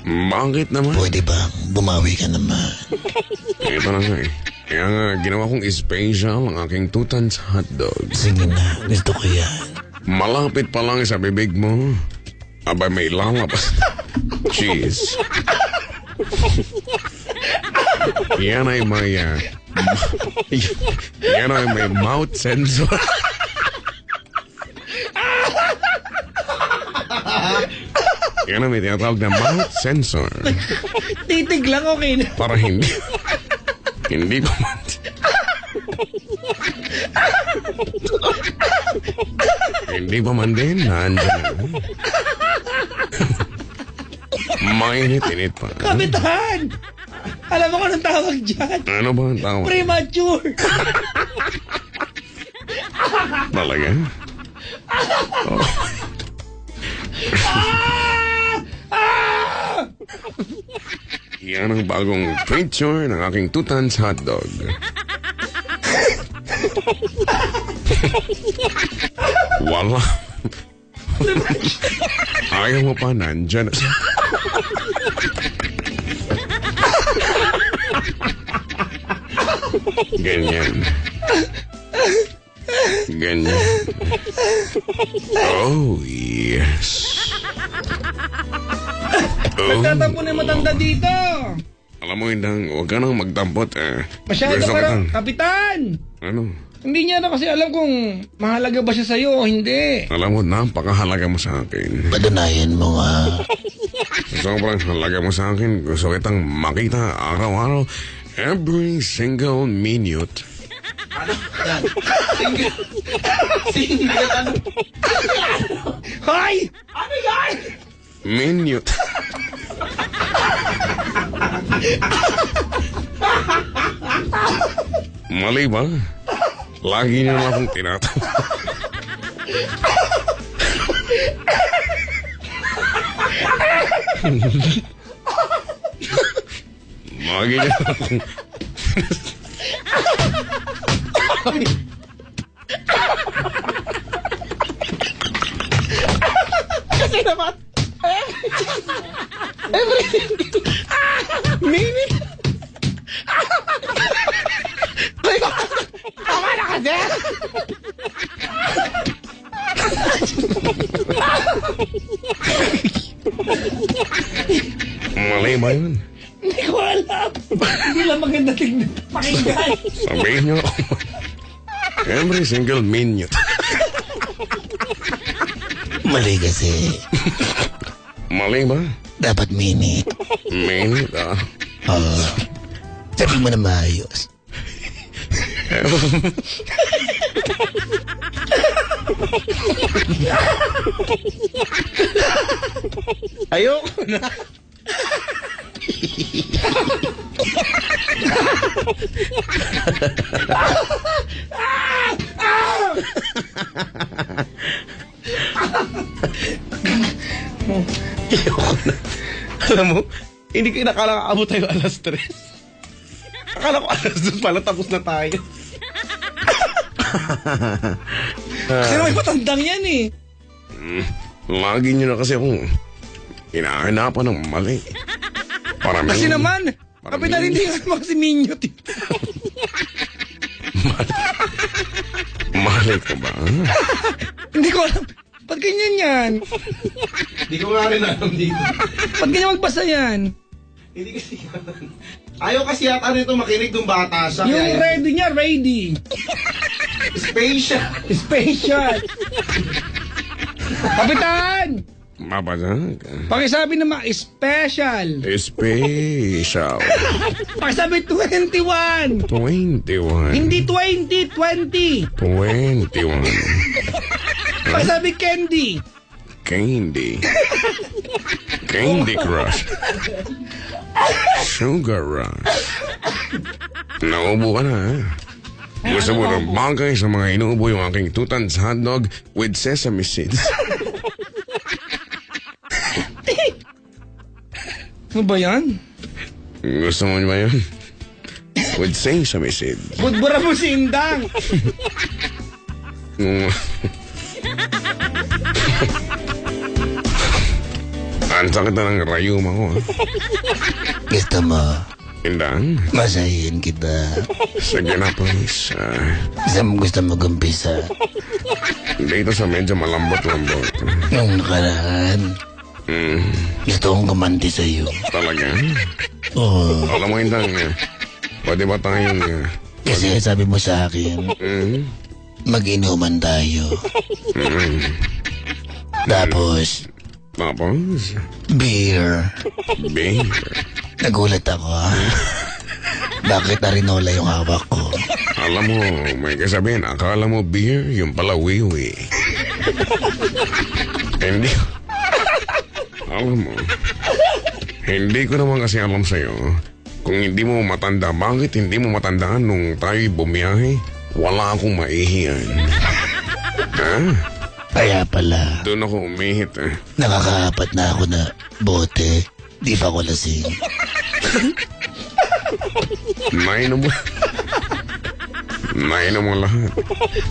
Bakit naman? Pwede bang bumawi ka naman? Ito na nga eh. Kaya nga, ginawa kong special ang aking 2 tons hotdog. Sige na, gusto ko yan. Malapit pa lang sa bibig mo. Abay, may lalabas. Cheese. Yan ay may... yan ay may mouth sensor. Yan ay may tinatawag na mouth sensor. Titig lang, okay na. Para hindi... hindi pa man... hindi pa man din, nandyan na. Mainit-init pa. Kapitan! Alam mo kung anong tawag dyan? Ano ba ang tawag? Premature! Talaga? Oh. Yan ang bagong picture ng aking 2 tons hotdog. Wala. Ayaw mo pa, nandyan. Ganyan. Ganyan. Oh, yes. Oh. Nagtatampo na yung matanda dito! Alam mo, Indang, huwag ka nang magtampot. Masyado Gusto ka kitang- lang, Kapitan! Ano? Hindi niya na kasi alam kung mahalaga ba siya sa'yo o hindi. Alam mo, napakahalaga mo sa akin. Patunayan mo nga. Sobrang halaga mo sa akin. Gusto kitang makita araw-araw. Every single minute. Single ano? Hoy! Ano yan? Minute. Mali ba? Lagi niyo na akong tinatawa. Lagi niyo na akong... Kasi naman, everything. Minute. Tama na kasi. Mali ba yun? Hindi ko alam. Hindi lang maganda tingnan. Pakinggan. Sabihin niyo ako. Every single minute. Mali kasi. Mali ba? Dapat minute. Minute, Sabi mo na maayos. Ayoko na. Ayoko na. Alam mo, hindi ko inakala kaabot tayo alas 3. Akala ko alas 2 pala, tapos na tayo. Kasi may patandang yan eh. Lagi nyo na kasi akong hinahanapan ng mali. Kasi naman, kapitan hindi nga naman kasi minyot eh. Mali ko ba? Hindi ko alam. Ba't ganyan yan? Hindi ko nga rin alam dito. Ba't ganyan magbasa yan? Hindi kasi ayaw kasi yata nito makinig ng bata siya. Yung kaya- ready niya, ready. Special. Special. Kapitan! Mabasag. Pakisabi naman, special. Special. Pakisabi 21. 21. Hindi 20, 20. 21. Pakisabi candy. Candy. Candy Crush. Sugar Rush. Naubo ka na, ha? Gusto mo ng bagay sa mga inuubo yung aking Tutan's hotdog with sesame seeds. Ano ba yan? Gusto mo ba yun? With sesame seeds. Budbura mo si Indang. Mm. Ang sakit na ng rayuma ko, ha? Gusto mo, Indang, masahin kita. sige na, please. Saan mo gusto mag-umpisa? Dito sa medyo malambot-lambot. Nung nakaraan, gusto kong kumanti sa'yo. Talaga? Oo, Alam mo, Indang, pwede ba tayong... kasi sabi mo sa akin, mag-inuman tayo. Tapos, Tapos, beer. beer. Nagulat ako. Bakit narinola yung hawak ko? Alam mo, may kasabihin, akala mo beer, yung pala wiwi. Hindi. Alam mo, hindi ko naman kasi alam sa'yo. Kung hindi mo matanda, bakit hindi mo matandaan nung tayo'y bumiyahe? Wala akong maihiyan. Ha? Kaya pala, Doon ako umihit, nakakaapat na ako na bote. Di ba ko lasing? Nainom mo. Nainom mo lahat.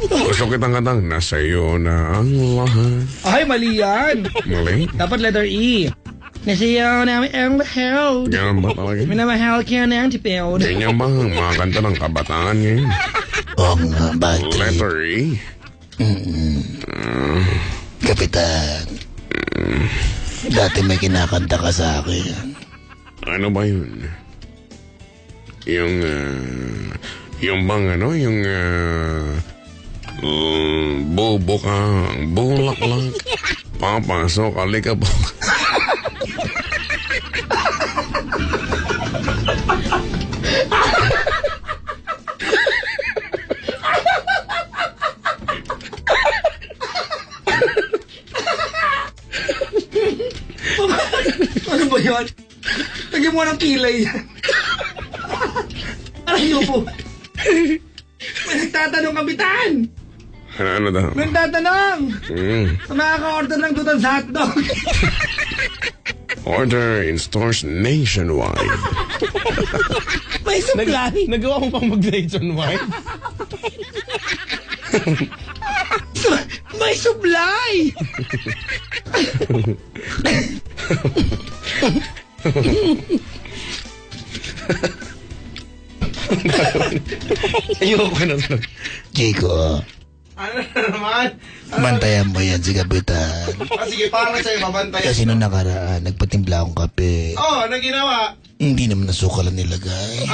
Gusto kitang katang, nasa iyo na ang lahat. Ay, mali yan. Mali? Dapat letter E. Nasiyaw namin ang mahal. Ganyan ba talaga? Minamahal ka na antipode. Ganyan ba ang mga kanta ng kabataan ngayon? Oo nga, bati. Letter E? Kapitan, dati may kinakanta ka sa akin. Ano ba yun? Yung bang ano, yung bobo ka, bulaklak, papasok, alikabok. Ano ba yan? Lagyan mo ng kilay yan. Aray po. May nagtatanong, kapitan. Ano daw? May nagtatanong. Mm. Nakaka-order ng Tutan's hotdog. Order in stores nationwide. May supply. Nagawa mo pang mag-nationwide? May supply. Ayoko na talaga. Chico, Ano na naman? bantayan mo yan si Kapitan. Sige, para sa'yo, babantayan. Kasi nung nakaraan, nagpatimpla akong kape. Oh, ano ginawa? Hindi naman nasukalan nilagay.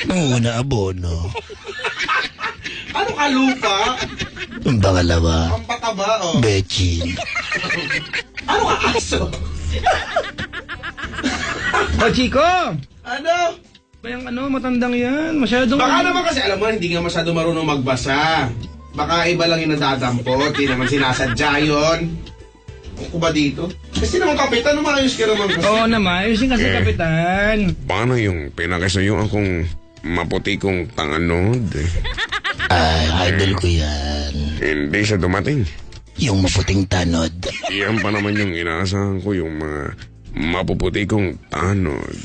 Nung una, abono. Ano ka lupa? Ang pangalawa, Ang pataba, oh. bechin. Ano ka aso? O, Chico. Ano? Kaya matandang yan. Masyadong... Baka naman kasi, alam mo, hindi nga masyado marunong magbasa. Baka iba lang yung nadadampot. Di naman sinasadya yun. Ako ba dito? Kasi naman kapitan, umayos ka naman kasi. Oo naman, ayusin kasi kapitan. Paano yung pinakasayuan kong maputi kong tanganod? Ay, idol ko yan. Hindi siya dumating. Yung maputing tanod. Iyan pa naman yung inaasahan ko, yung mga mapuputi kong tanod.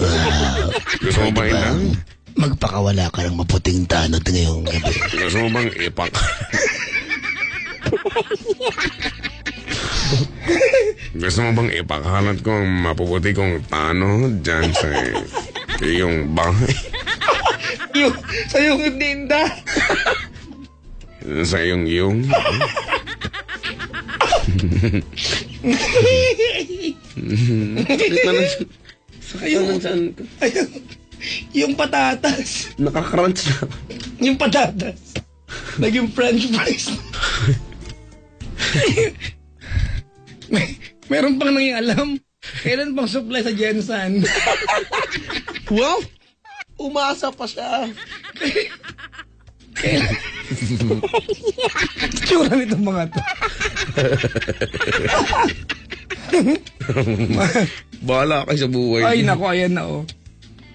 Gusto mo ba ilang? Magpakawala ka ng maputing tanod ngayong gabi. Gusto mo bang ipak? Gusto mo bang ipakalat ko ang mapuputi kong tanod dyan sa iyong bahay? Sa yung ibninda. Sa iyong Yung patatas. Nakakrunch na. Yung patatas. Naging french fries. Meron pang nangialam. Kailan pang supply sa Jensen? Wow! Umasa pa siya. Tsura nitong mga to. Bahala kayo sa buhay. Ay, nako, ayan na, oh.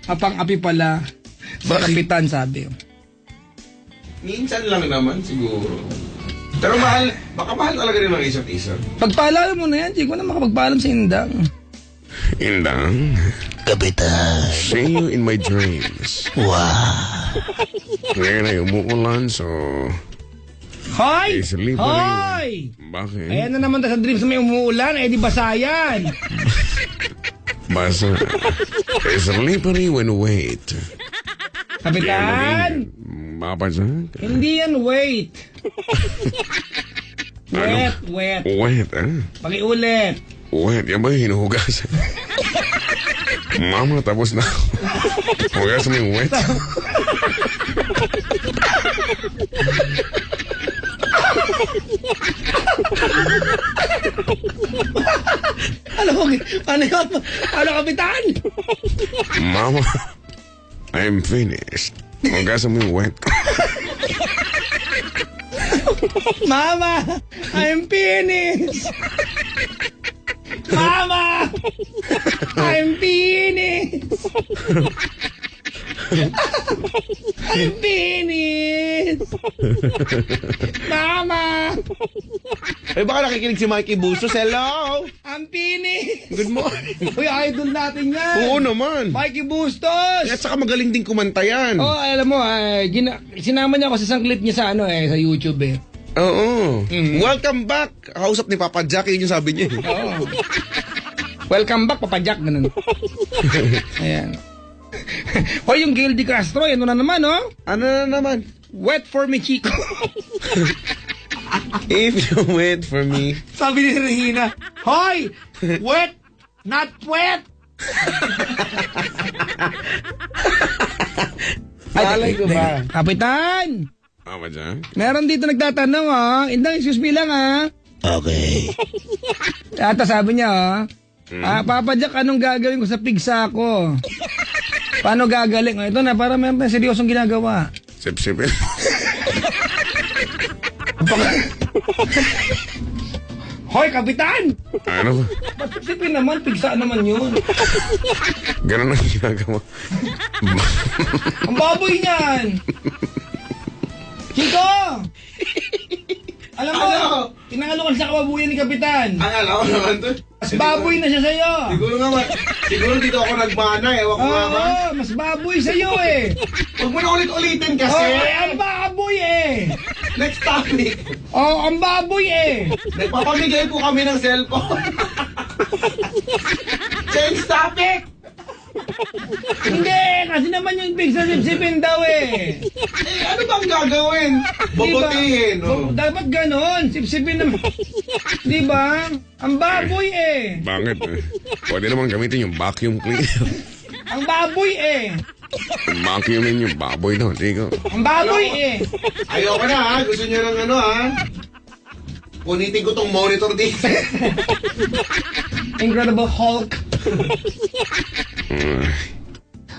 Apang-api pala. Sa kapitan, sabi. Minsan lang naman, siguro. Pero baka mahal talaga rin ng isa't isa. Pagpaalam mo na yan, di ko na makapagpaalam sa Indang. Indang, Kapitan. see you in my dreams. Wow. Ngayon ay umuulan, so... Hoy! Easily pa Hoy! Bakit? Ayan na naman sa dreams na may umuulan, di basayan. Basa. It's slippery when wet. Kapitan! Mapasag? Hindi yan wait. Wet. Wet, ah? Pakiulit. Wet, yan ba yung hinuhugasan? Mama, tapos na ako. Hugasan mo yung wet. Ano, kapitan? Mama, I'm finished. Hugasan mo yung wet. Mama, I'm finished. Mama, I'm finished. I'm finished. Mama, Ay, baka nakikinig si Mikey Bustos. Hello! I'm finished. Good morning. Uy, idol natin yan. Oo naman. Mikey Bustos. At saka magaling din kumanta yan. Oh, alam mo, sinama niya ako sa isang clip niya sa sa YouTube eh. Oo. Welcome back. Kausap ni Papa Jack, yun yung sabi niya. Oo. Welcome back, Papa Jack, ganun. Ayan. Hoy, yung Gail Di Castro, ano na naman, oh? Ano na naman? Wet for me, Chico. If you wait for me. Sabi ni Regina, hoy, wet, not wet. Alay ko ba? Kapitan, Mama dyan? meron dito nagtatanong, oh. Indang, excuse me lang, Okay. Ata sabi niya, Papa Jack, anong gagawin ko sa pigsa ko? Paano gagaling? Ito na, para meron tayong seryosong ginagawa. Sip-sipin. Hoy, Kapitan! Ano ba? Masipin naman, pigsa naman yun. Ganun ang ginagawa. Ang baboy niyan! Chico! Alam mo, tinangalo ka sa kababuyan ni Kapitan. Ang alam ko naman to. Mas baboy na siya sa'yo. Siguro dito ako nagmana, ewan ko nga ba. Oo, mas baboy sa'yo eh. Huwag mo na ulit-ulitin kasi. Oo, ang baboy eh. Next topic. Oo, ang baboy eh. Nagpapamigay po kami ng cellphone. Change topic. Hindi, kasi naman yung pigsa sipsipin daw eh. Eh, ano bang gagawin? Babutihin, no? Dapat ganon, sipsipin naman. Di ba? Ang baboy eh. Bakit? Pwede naman gamitin yung vacuum cleaner. Ang baboy eh. Vacuumin yung baboy daw, hindi ko. Ang baboy eh. Ayoko na, ha? Gusto nyo ng ano, ha? Punitin ko tong monitor dito. Incredible Hulk.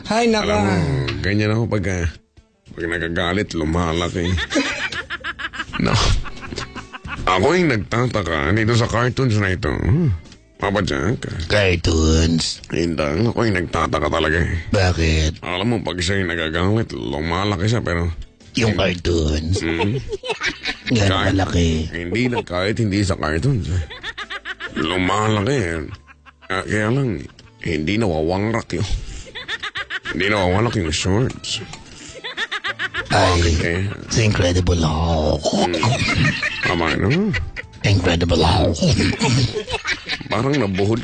Hay, naka. Alam mo, ganyan ako pag nagagalit, lumalaki. No. Ako yung nagtataka dito sa cartoons na ito. Papa Jack. Cartoons. Indang, ako yung nagtataka talaga eh. Bakit? Alam mo, pag siya yung nagagalit, lumalaki siya pero... Yung cartoons. Gano'ng Kahit- malaki. Hindi na kahit hindi sa cartoons. Lumalaki. Kaya lang, hindi nawawangrak yung... Hindi nawawalak yung shorts. Ay, Eh, sa Incredible Hulk. tama no? Incredible Hulk. Parang nabuhod.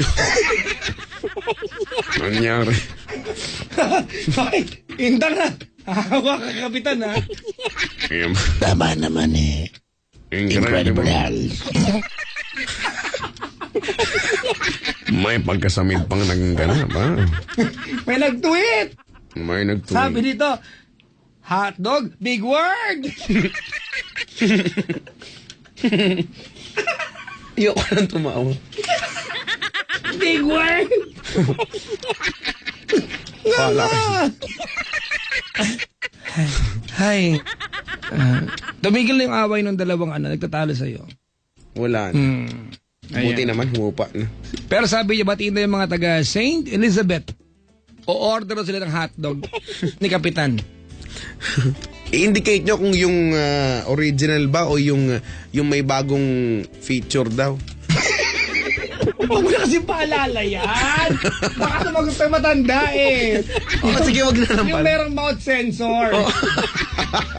Nangyari. Ay, indang na. Hawa ka, Kapitan, ha? Ayan. Tama naman eh. Incredible Hulk. May pagkasamid pang naging ganap, ha? May nag-tweet. May nagtuloy. Sabi dito, hotdog, big word. Ayoko nang tumawa. Big word. Wala kasi. Hay. Tumigil na yung away ng dalawang nagtatalo sa'yo. Wala na. Buti naman, humupa na. Pero sabi niya, batiin na yung mga taga St. Elizabeth. O-order sila ng hotdog ni Kapitan. I-indicate nyo kung yung original ba o yung may bagong feature daw. Huwag mo na kasi paalala yan. Baka sumagot tayo matanda eh. Oh, sige, wag na lang Yung pala. merong mouth sensor.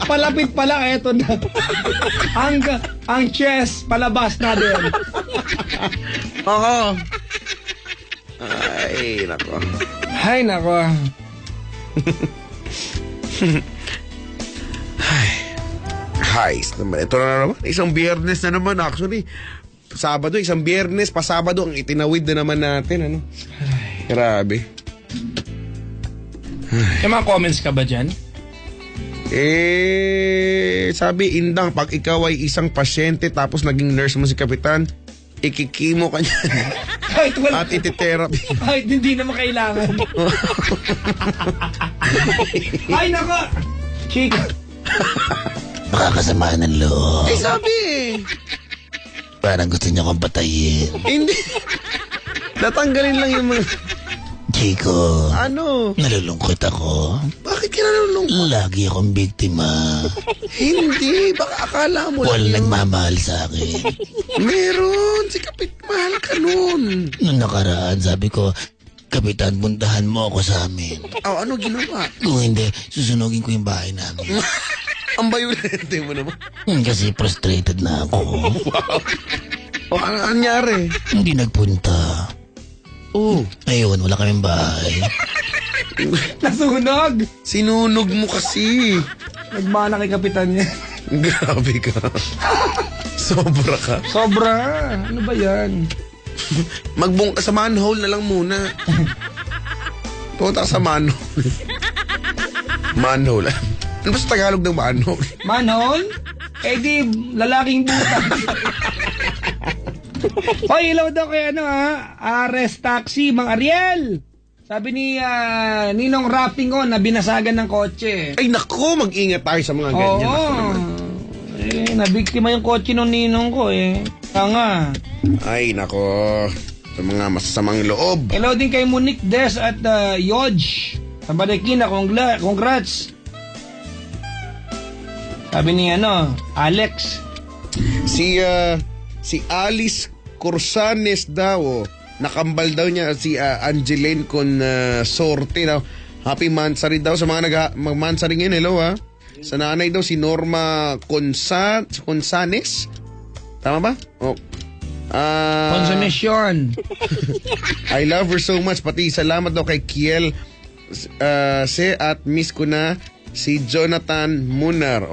Palapit pa lang, eto na. Ang chest, palabas na din. Oo. Ay, nako. Hay, nako. Heist naman. Ito na naman. Isang biyernes na naman actually. Sabado, isang biyernes, pasabado ang itinawid na naman natin. Ano? Grabe. May mga comments ka ba dyan? Sabi Indang, pag ikaw ay isang pasyente tapos naging nurse mo si Kapitan, ikikimo ka niyan Kahit wala. at ititherapy. Kahit hindi naman kailangan. Ay, nako. Chico. Makakasama ng loob. Sabi Parang gusto niya akong patayin. hindi. Natanggalin lang yung mga, Chico, nalulungkot ako. bakit ka nalulungkot? Lagi akong biktima. Hindi, baka akala mo lang Walang yun. nagmamahal sa akin. Meron, si Kapit, mahal ka nun. Noong nakaraan, sabi ko, Kapitan, puntahan mo ako sa amin. Ano ginawa? Kung hindi, susunugin ko yung bahay namin. Ang bayulente mo naman. Kasi frustrated na ako. Ano nangyari? Hindi nagpunta. Ayun, wala kaming bahay. Nasunog. Sinunog mo kasi. Nagmana kay Kapitan niya. Grabe ka. Sobra ka. Sobra. Ano ba yan? Magbong ka sa manhole na lang muna. Punta ka sa manhole. Manhole. Ano ba sa Tagalog ng manhole? Manhole? Eh di, lalaking buta. Hoy, ilaw daw kay Ares Taxi, Mang Ariel. Sabi ni Ninong Rappingon na binasagan ng kotse. Ay nako, mag-ingat tayo sa mga ganyan. Oo. Ako naman. Nabiktima yung kotse ng ninong ko eh. Kaya Ay nako. Sa mga masasamang loob. hello din kay Monique Des at Yodge. Sa Marikina, congrats. Sabi ni Alex. Si Alice Corsanes daw. Nakambal daw niya si Angeline con sorte daw. Happy Mansari daw sa mga mag-Mansari ngayon. Hello ha. Sa nanay daw si Norma Consanes. Tama ba? Consummation. I love her so much. Pati salamat daw kay Kiel at miss ko na si Jonathan Munar.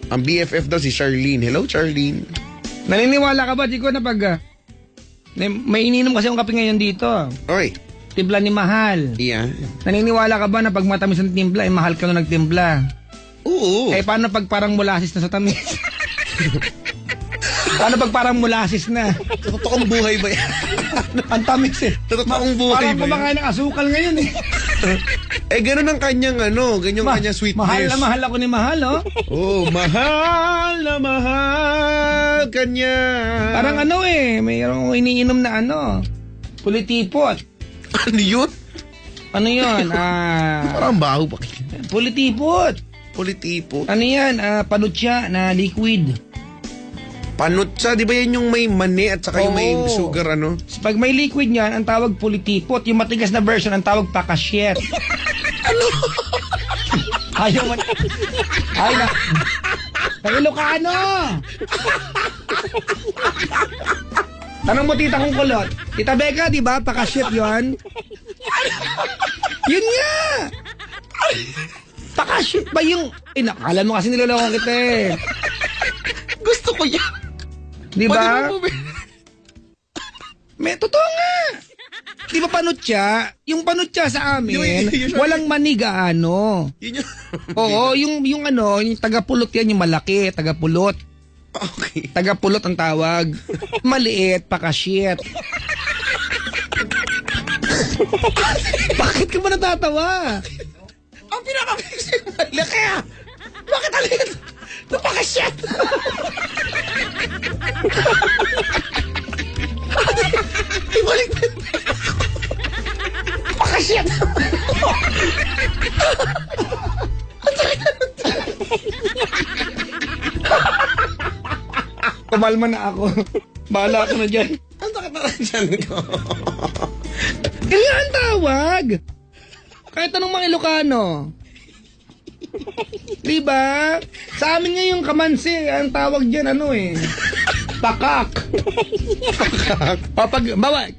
Ang BFF daw si Charlene. Hello Charlene. Naniniwala ka ba, Chico, na pag may ininom kasi yung kape ngayon dito. Oy. Timpla ni Mahal. Iya. Naniniwala ka ba na pag matamis ang timpla, mahal ka na nagtimpla? Oo. Eh, paano pag parang molasses na sa tamis? Paano pag parang molasses na? Totoong buhay ba yan? Ang tamis eh. Totoong buhay Parang ba yan? kumakain ng asukal ngayon eh. Eh, ganun ang kanyang ganyan kanyang sweetness. Mahal ako ni Mahal, oh. Oh, mahal na mahal kanya. Parang mayroong iniinom na pulitipot. Ano yun? Ano yun? Parang baho pa. Pulitipot. Politipo. Ano yan? Panutya na liquid. Panutsa, di ba yan yung may mani at saka yung may sugar, Pag may liquid niyan, ang tawag pulitipot. Yung matigas na version, ang tawag pakasyet. Ayaw man. Ay na. Sa Ilocano. Tanong mo tita kong kulot. Tita Becca, di ba? Pakasyet yun. Yun nga. Pakasyet ba yung... Alam mo kasi niloloko kita eh. Gusto ko yan. Di ba? Totoo nga. Di ba panutya? Yung panutya sa amin, walang maniga Yun yung... Oo, yung tagapulot yan, yung malaki, tagapulot. Okay. Tagapulot ang tawag. Maliit, pakasyet. Bakit ka ba natatawa? Ang pinaka-mix yung malaki ah. Bakit alin? Napakasyet. Ibalik mo. Napakasyet. Kumalma na ako. Bahala ka na dyan. Ang sakit na lang dyan ko. Kaya ang tawag. Kahit anong mga Ilocano. Diba? Sa amin nga yung kamansi, ang tawag dyan pakak. Pakak.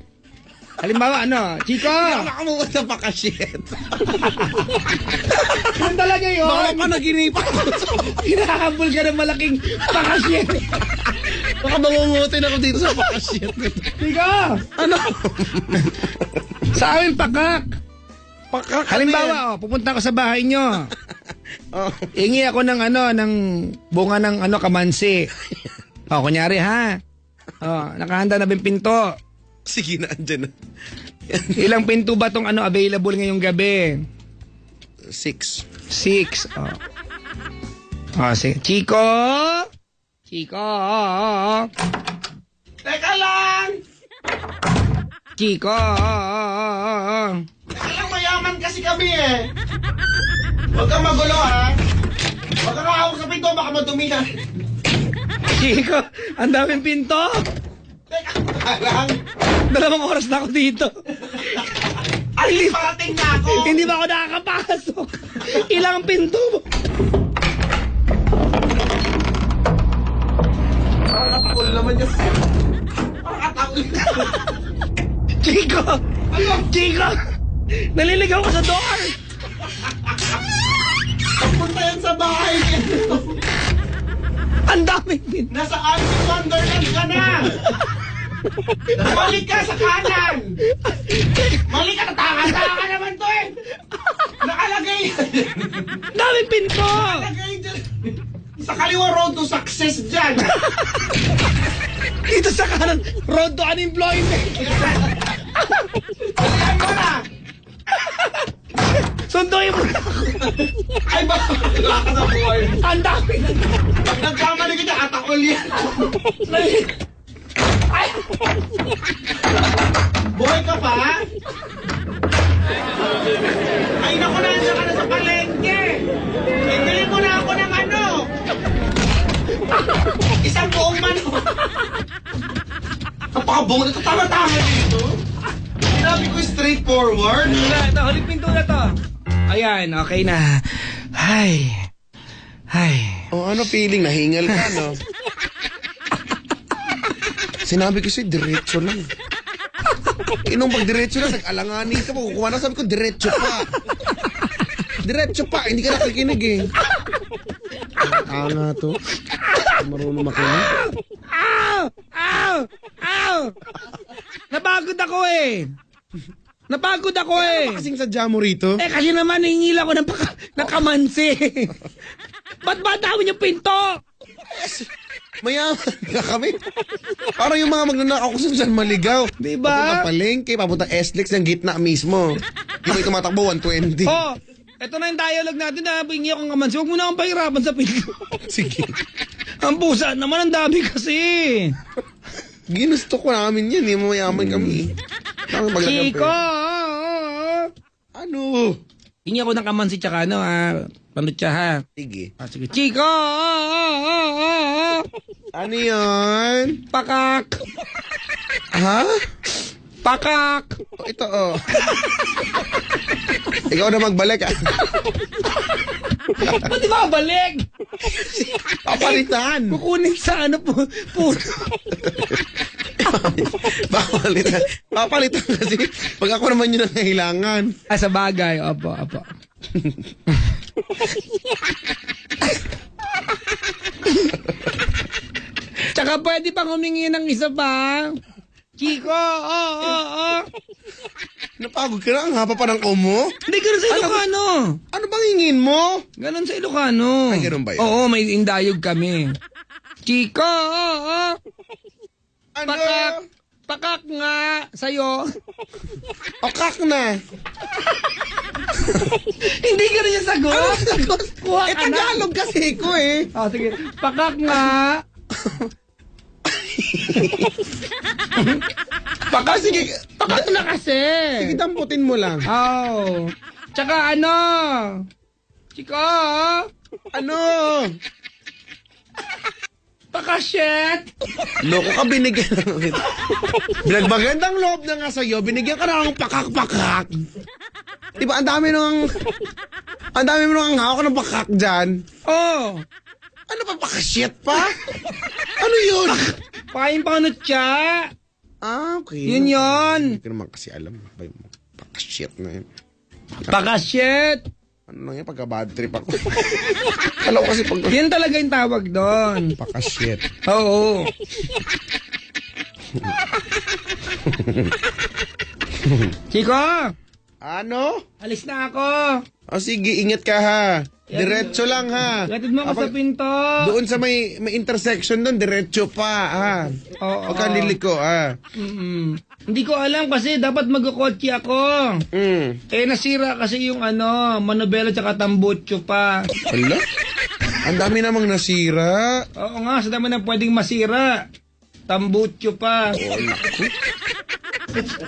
Halimbawa, Chico! Nakamuha sa pakasyet. Yan talaga yun. Baka panaginipan ko. Hinahabol ka ng malaking pakasyet. Baka mangungutin ako dito sa pakasyet. Chico! Sa amin, pakak. Pakak. Halimbawa, pupunta ako sa bahay nyo. Oh. Ingi ako ng ng bunga ng kamansi. Kunyari ha. Nakahanda na ba yung pinto? Sige na, andyan na. Ilang pinto ba tong available ngayong gabi? 6. Sige. Chico! Teka lang! Chico! Alam, mayaman kasi kami eh. Huwag kang magulo ha. Huwag kang hawak sa pinto, baka madumi na. Chico, ang daming pinto. Teka lang. 2 oras na ako dito. Ay, parating na ako. Hindi ba ako nakakapasok? Ilang pinto mo? Nakakataul naman yun. Nakakataul. Chico! Chico! Naliligaw ko sa door! Punta yan sa bahay. Ang daming pinto. Nasa Alice Wonderland ka na. Balik ka sa kanan. Balik ka, tatanga naman to eh. Nakalagay. Daming pinto! Nakalagay dyan. Sa kaliwa, road to success dyan. Dito sa kanan, road to unemployment. Alam mo na. Sunduin mo na ako. Ay, baka ka sa buhay. Ang dami. Pag nagkamali kita, atakol yan. Ay! Buhay ka pa? Ay, naku, nandiyan ka na sa palengke. Bibili mo na ako ng isang buong manok. Napakabungo na ito. Tama-tama dito. Sinabi ko straightforward. Ito, huling pinto na to. Ayan, okay na. Ay. Ano feeling? Nahingal ka, no? Sinabi ko sa'yo, diretso lang. Inong pag diretso lang, nag-alangani ka pa. Kukuha na, sabi ko, diretso pa. Diretso pa, hindi ka nakikinig eh. Nga to. Marunong makinig. Ow! Napagod ako eh. Ano kasing sadya mo rito? Kasi naman, nahingila ko ng kamansi. Ba't ba dami niyong pinto? Mayaman ka kami. Parang yung mga magnanakaw ko saan maligaw. Diba? Papunta palengke, papunta SLEX ng gitna mismo. Di ba yung tumatakbo 120? Oh, eto na yung dialogue natin na hingi akong kamansi. Huwag mo na akong pahirapan sa pinto. Sige. Ang pusa naman, ang dami kasi. Ginusto ko namin yan, eh. Mayaman kami. Chico! Ano? Hingi ako ng kamansi tsaka ano panutya ha. Sige. Sige. Chico! Ano yan? Pakak! Ha? Pakak! Oh, ito, oh. Ikaw na magbalik, ah. Ba't di ba balik? Papalitan. Kukunin sa ano po. Papalitan. Papalitan kasi pag ako naman yun ang kailangan. Sa bagay. Opo. Tsaka pwede pang humingi ng isa pa. Chico, Napagod ka na, ang haba pa ng kumo. Hindi, ganun sa Ilocano. Ano bang hingin mo? Ganun sa Ilocano. Ay, ganun ba yun? Oo, may indayog kami. Chico, Ano? pakak nga sa'yo. Okak na. Hindi ganun yung sagot. Kuha ka na. Tagalog kasi ko eh. Oh, sige. Pakak nga. Baka sige. Pakak na kasi. Sige, damputin mo lang. Oh. Tsaka ano? Chico? Ano? Pakasyet? Loko ka, binigyan lang kita. Binagbagandang loob na nga sa'yo, binigyan ka na ng pakak-pakak. Diba, ang dami mo nang hawak ng pakak dyan. Oh. Ano pa, pakasyet pa? Ano yun? Paing panutya. Okay. Yun. Hindi ko naman kasi alam. Pakasyet na yun. Pakasyet. Ano lang yan, pagka-bad trip ako. Alam ko kasi pag... Yan talaga yung tawag doon. Pakasyet. Oo. Chico, Ano? alis na ako. O sige, ingat ka ha. Diretso lang ha. Gatid mo ako sa pinto. Doon sa may intersection doon, diretso pa ha. Oo. Huwag kang liliko ha. Hindi ko alam kasi dapat magkukotse ako. Nasira kasi yung manobela tsaka tambutso pa. Hala? Ang dami namang nasira. Oo nga, sa dami na pwedeng masira. Tambutso pa.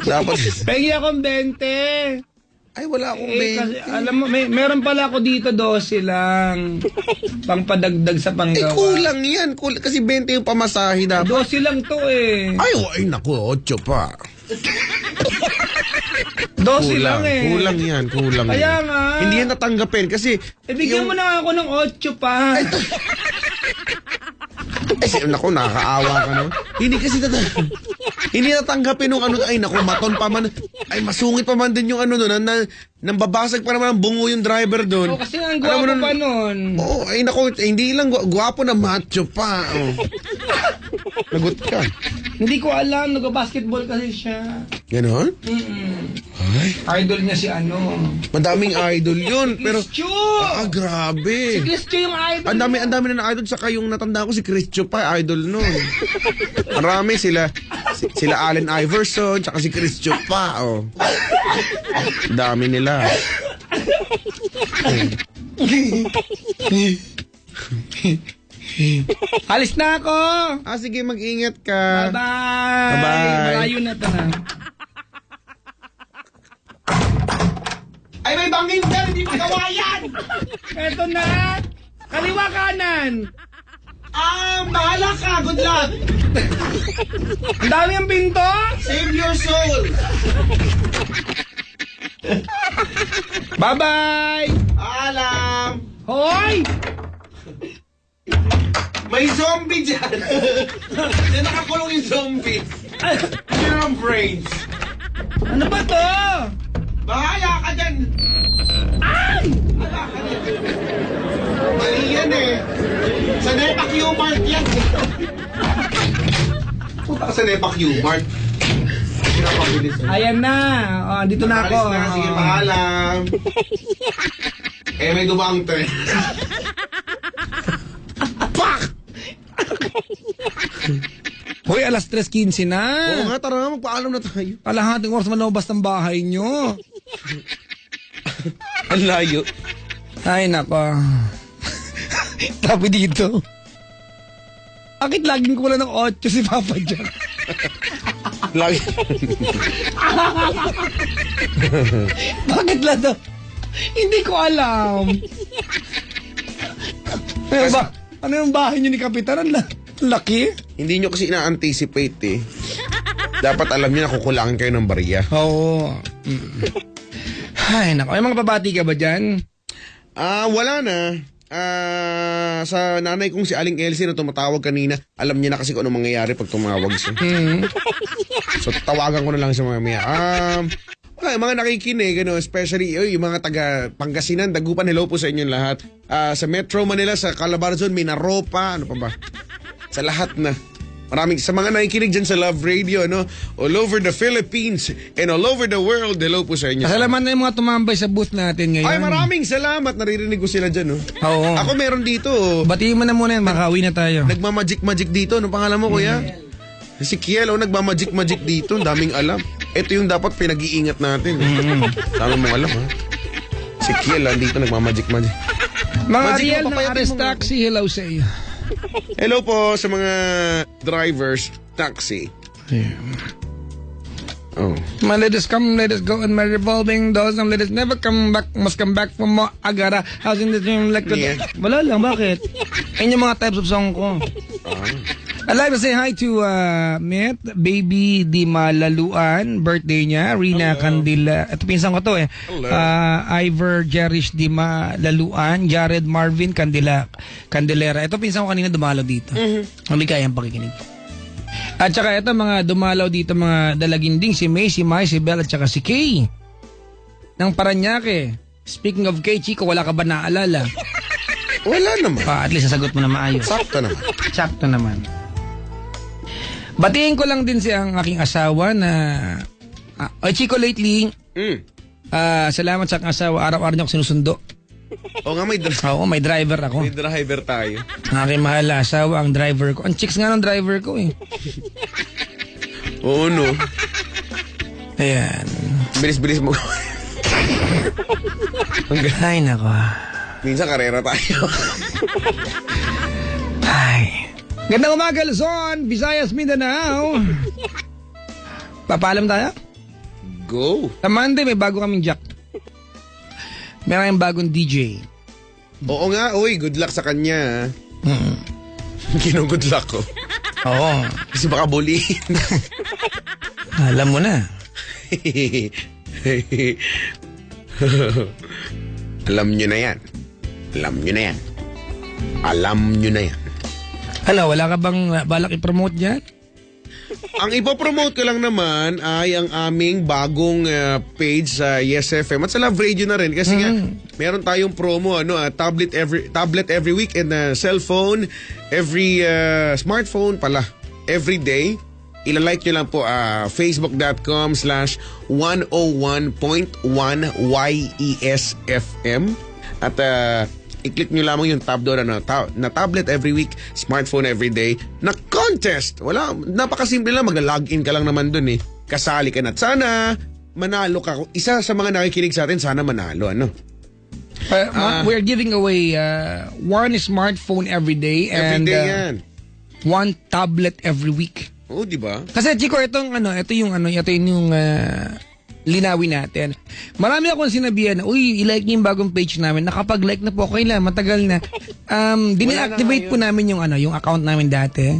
Dapat... Pengi akong 20. Ay, wala akong 20. Kasi alam mo, meron pala ako dito 12 lang. Pangpadagdag sa panggawa. Kulang yan. Kasi 20 yung pamasahe dapat. 12 lang to eh. Ay, naku, 8 pa. 12 lang eh. Kulang yan. Kaya nga. Hindi yan natanggapin kasi... Bigyan mo na ako ng 8 pa. Naku, nakakaawa ka naman. Hindi natanggapin nung ay naku, maton pa man. Ay, masungit pa man din yung nang babasag pa naman ang bungo yung driver doon. Kasi ang gwapo pa nun. Oo, ay naku, hindi lang gwapo na macho pa. Oh. Nagot ka. Hindi ko alam, nag-basketball kasi siya. Ganon? Ay, Idol niya si madaming idol yun. Pero, Christyo! grabe. Si Christyo yung idol. Ang dami na idol. Saka yung natanda ko si Christyo pa, idol nun. Marami sila Allen Iverson, saka si Christyo pa. Oh. Dami nila. Alis na ako. Sige, mag-ingat ka. Bye-bye. Bye-bye. Malayo na to na. Ay, may bangin ka! Hindi magawa yan! Eto na. Kaliwa kanan. Bahala ka! Good luck! Ang dami ang pinto. Save your soul! Bye-bye. Alam! Hoy! May zombie dyan! Diyan nakakulong yung zombie. Yun ang brains. Ano ba to? Bahala ka dyan! Ay! Bahala ka dyan. Mali yan eh. Sa Nepa Q-Mart yan. Punta ka sa Nepa Q-Mart. Pinapabilis. Ayan na. Dito na ako. Alis na. Sige, paalam. May dumang to eh. Hoy, alas 3:15 na. Oo nga, tara nga, magpaalam na tayo. Kalahating oras malabas ng bahay nyo. Ang layo. Ay, nako. Sabi dito. Bakit laging kulang ng 8 si Papa Jack? Lagi. Bakit lang daw? Hindi ko alam. Ano yung bahay niyo ni Kapitan? Ang laki? Hindi nyo kasi ina-anticipate eh. Dapat alam nyo na kukulangan kayo ng barya. Oo. Ay, nako. May mga babati ka ba dyan? Wala na. Sa nanay kong si Aling Elsie na tumatawag kanina, alam niya na kasi kung ano mangyayari pag tumawag siya. So tawagan ko na lang siya mamaya. Mga nakikinig, especially yung mga taga Pangasinan, Dagupan, hello po sa inyong lahat. Sa Metro Manila, sa Calabarzon, Minaropa, ano pa ba? Sa lahat na. Maraming sa mga nakikinig dyan sa Love Radio, all over the Philippines and all over the world, hello po sa inyo. Salamat na yung mga tumambay sa booth natin ngayon. Ay, maraming salamat. Naririnig ko sila dyan, Oo. Ako meron dito. Batiin mo na muna yan, makauwi na tayo. Nagmamagic-magic dito. Anong pangalan mo, kuya? Si Kiel, nagmamagic-magic dito. Ang daming alam. Ito yung dapat pinag-iingat natin. Dami mong alam, ha? Si Kiel, dito nagmamagic-magic. Mga Magic Ariel mo, ng papayatin Ares mo. Taxi, hello sa iyo. Hello po sa mga drivers, taxi. Oh. My let us come, let us go, and my revolving doors, and let us never come back, must come back from mo agara. How's in the dream like Yeah. Wala lang, bakit? Ayun yung mga types of song ko. I'd like to say hi to Met, Baby Di Malaluan, birthday niya, Rina Candila. Ito pinsan ko to eh. Hello. Ivor Jerish Di Malaluan, Jared Marvin Candelera. Ito pinsan ko kanina dumalaw dito. Ang ligayang pakikinig. At saka ito mga dumalaw dito mga dalaginding, si May, si Mai, si Belle at saka si Kay. Ng Paranaque. Speaking of Kay, Chico, wala ka ba naalala? Wala naman. At least nasagot mo na maayos. Sakto naman. Sakto naman. Batiin ko lang din si ang aking asawa na Chico lately, salamat sa aking asawa, araw-araw niya ako sinusundo. O nga, Oo, may driver ako. may driver tayo. Ang aking mahal na asawa, ang driver ko. Ang chicks nga ng driver ko eh. Oo, no. Ayan. Bilis-bilis mo. Ay, nako. Minsan karera tayo. Ay. Gandang umaga, Luzon, Visayas, Mindanao. Papaalam tayo? Go. Sa Monday, may bago kaming jack. Meron kayong bagong DJ. Oo nga, good luck sa kanya. Good luck ko. Oo. Kasi baka bulihin. Alam mo na. Alam nyo na yan. Alam nyo na yan. Alam nyo na yan. Ano, wala ka bang balak i-promote dyan? Ang ipopromote ko lang naman ay ang aming bagong page sa Yes FM at sa Love Radio na rin kasi nga meron tayong promo tablet every week and cellphone every smartphone pala every day. Ilalike nyo lang po facebook.com/101.1YESFM at i-click nyo lamang yung tab doon na tablet every week, smartphone every day, na contest. Wala, napakasimple lang, mag-login ka lang naman doon eh. Kasali ka na. Sana manalo ka. Isa sa mga nakikinig sa atin, sana manalo. We're giving away one smartphone every day and Every day yan. one tablet every week. Oo, di ba? Kasi Chico, ito yung linawin natin. Marami akong sinabihan na, i-like niyo yung bagong page namin. Nakapag-like na po, okay lang, matagal na. Dine-activate po namin yung account namin dati.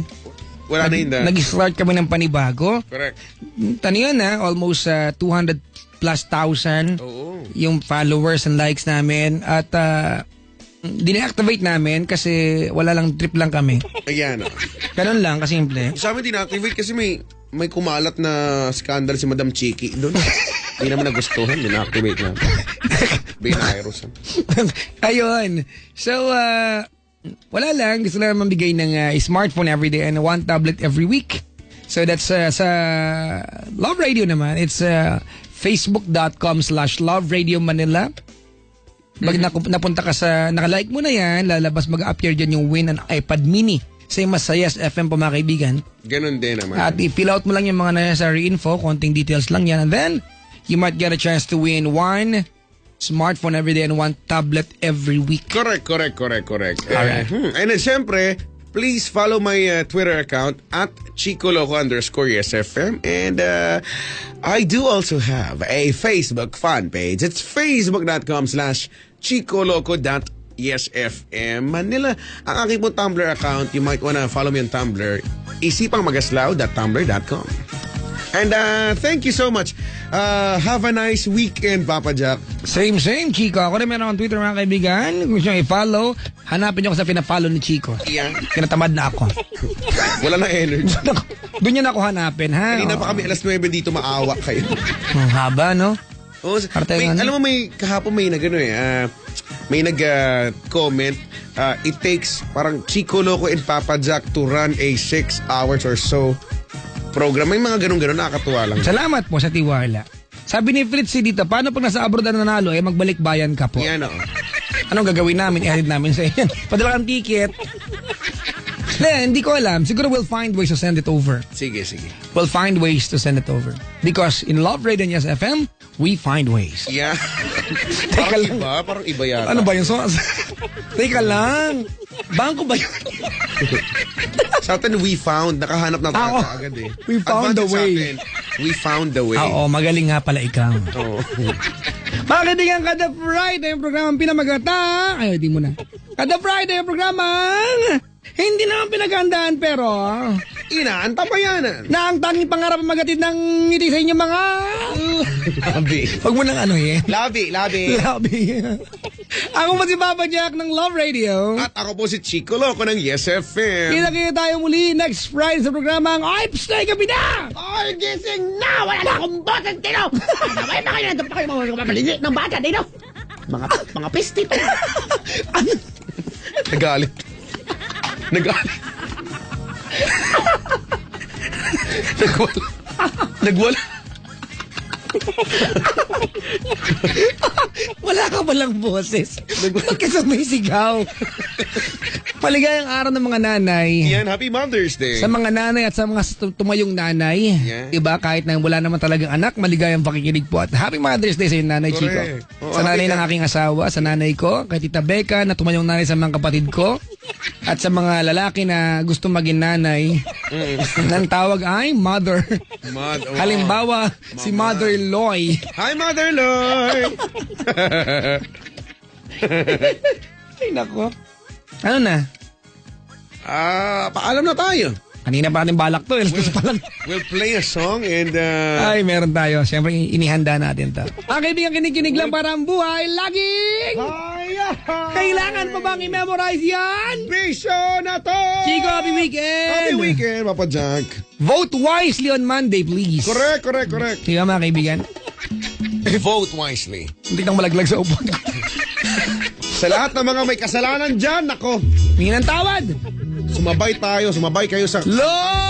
Wala na yun da. Nag-start kami ng panibago. Correct. Taniyan na, almost 200 plus thousand Oo. yung followers and likes namin. At dine-activate namin kasi wala lang, trip lang kami. Ayan. Ganun lang, kasimple. Sa amin, din-activate kasi may kumalat na scandal si Madam Chiki doon. Hindi naman nagustuhan, din-activate na. Binairos. Ayun. So, wala lang. Gusto lang mambigay ng smartphone every day and one tablet every week. So, that's sa Love Radio naman. It's facebook.com/Love Radio Manila. Pag napunta ka sa, nakalike mo na yan, lalabas mag-appear dyan yung win an iPad mini. Same as sa Yes FM po mga kaibigan. Ganun din naman. At i-fill out mo lang yung mga necessary info, konting details lang yan. And then, you might get a chance to win one smartphone every day and one tablet every week. Correct. Alright. And then, syempre, please follow my Twitter account at @chicoloco_YesFM. And I do also have a Facebook fan page. It's facebook.com/chicoloco.yesfm. Manila, ang aking po Tumblr account, you might wanna follow me on Tumblr, isipangmagaslaw.tumblr.com. And thank you so much. Have a nice weekend, Papa Jack. Same, Chico. Ako rin meron akong Twitter, mga kaibigan. Kung gusto nyo i-follow, hanapin nyo ako sa pina-follow ni Chico. Yeah. Tinatamad na ako. Wala na energy. Doon nyo na ako hanapin, ha? Kanina pa kami alas 9 dito, maawa kayo. Ang haba, no? Oh, alam mo, kahapon may may nag-comment, it takes parang Chico Loco and Papa Jack to run a 6 hours or so program. May mga ganun-ganun, nakakatuwa lang. Salamat po sa tiwala. Sabi ni Fritzy dito, paano pag nasa abroad na nanalo, magbalik bayan ka po? Yan, oo. Anong gagawin namin? I-edit namin sa inyo. Padala kang ticket. Hindi ko alam. Siguro we'll find ways to send it over. Sige. We'll find ways to send it over. Because in Love Radio and Yes FM, we find ways. Yeah. Teka lang. Parang iba yata. Ano ba yung sauce? Teka lang. Bangko ba yun? Sa atin, we found. Nakahanap na tayo agad eh. We found the way. Sa atin, we found the way. Oo, magaling nga pala ikaw. Oo. Mga kaibigan, kada Friday yung programang pinamagata. Ay, di mo na. Kada Friday yung programang hindi naman pinaghandaan pero Inaantabayanan. na ang tanging pangarap ang magatid ng ngiti sa inyo mga Labi. Huwag mo nang ano eh. Labi. Labi. Ako po si Papa Jack ng Love Radio. At ako po si Chico Loco ng Yes FM. Kita tayo muli next Friday sa programang Oips na gabi na! All gising na! Wala na akong boses dito! Sabay pa kayo nandun pa kayo mga mapalilit ng bata dito! Mga pisti pa! Nagalit. Nagwala. Wala ka palang boses. Kasi may sigaw. Maligayang araw ng mga nanay. Yan, Happy Mother's Day. Sa mga nanay at sa mga tumayong nanay. Yeah. Diba? Kahit na wala naman talagang anak, maligayang pakikinig po. At Happy Mother's Day sa iyo, Nanay Chico. Correct. Oo, Sa nanay happy ng aking asawa, sa nanay ko, kay Tita Becca, na tumayong nanay sa mga kapatid ko. At sa mga lalaki na gusto maging nanay, nang tawag ay Mother. Wow. Halimbawa, si Mother Loy. Hi, Mother Loy! Ay, nako. Ano na? Paalam na tayo. Kanina pa natin balak to. Gusto pa lang. We'll play a song and Ay, meron tayo. Siyempre, inihanda natin to. Ang kaibigan, kinikinig lang para ang buhay laging kailangan pa bang i-memorize yan? Bisyo na to! Chico, happy weekend! Happy weekend, Papa Jack. Vote wisely on Monday, please. Correct. Sige mga kaibigan. Vote wisely. Hindi kang malaglag sa upo. Sa lahat ng mga may kasalanan dyan, nako, Tingin ng tawad. sumabay kayo sa Lord!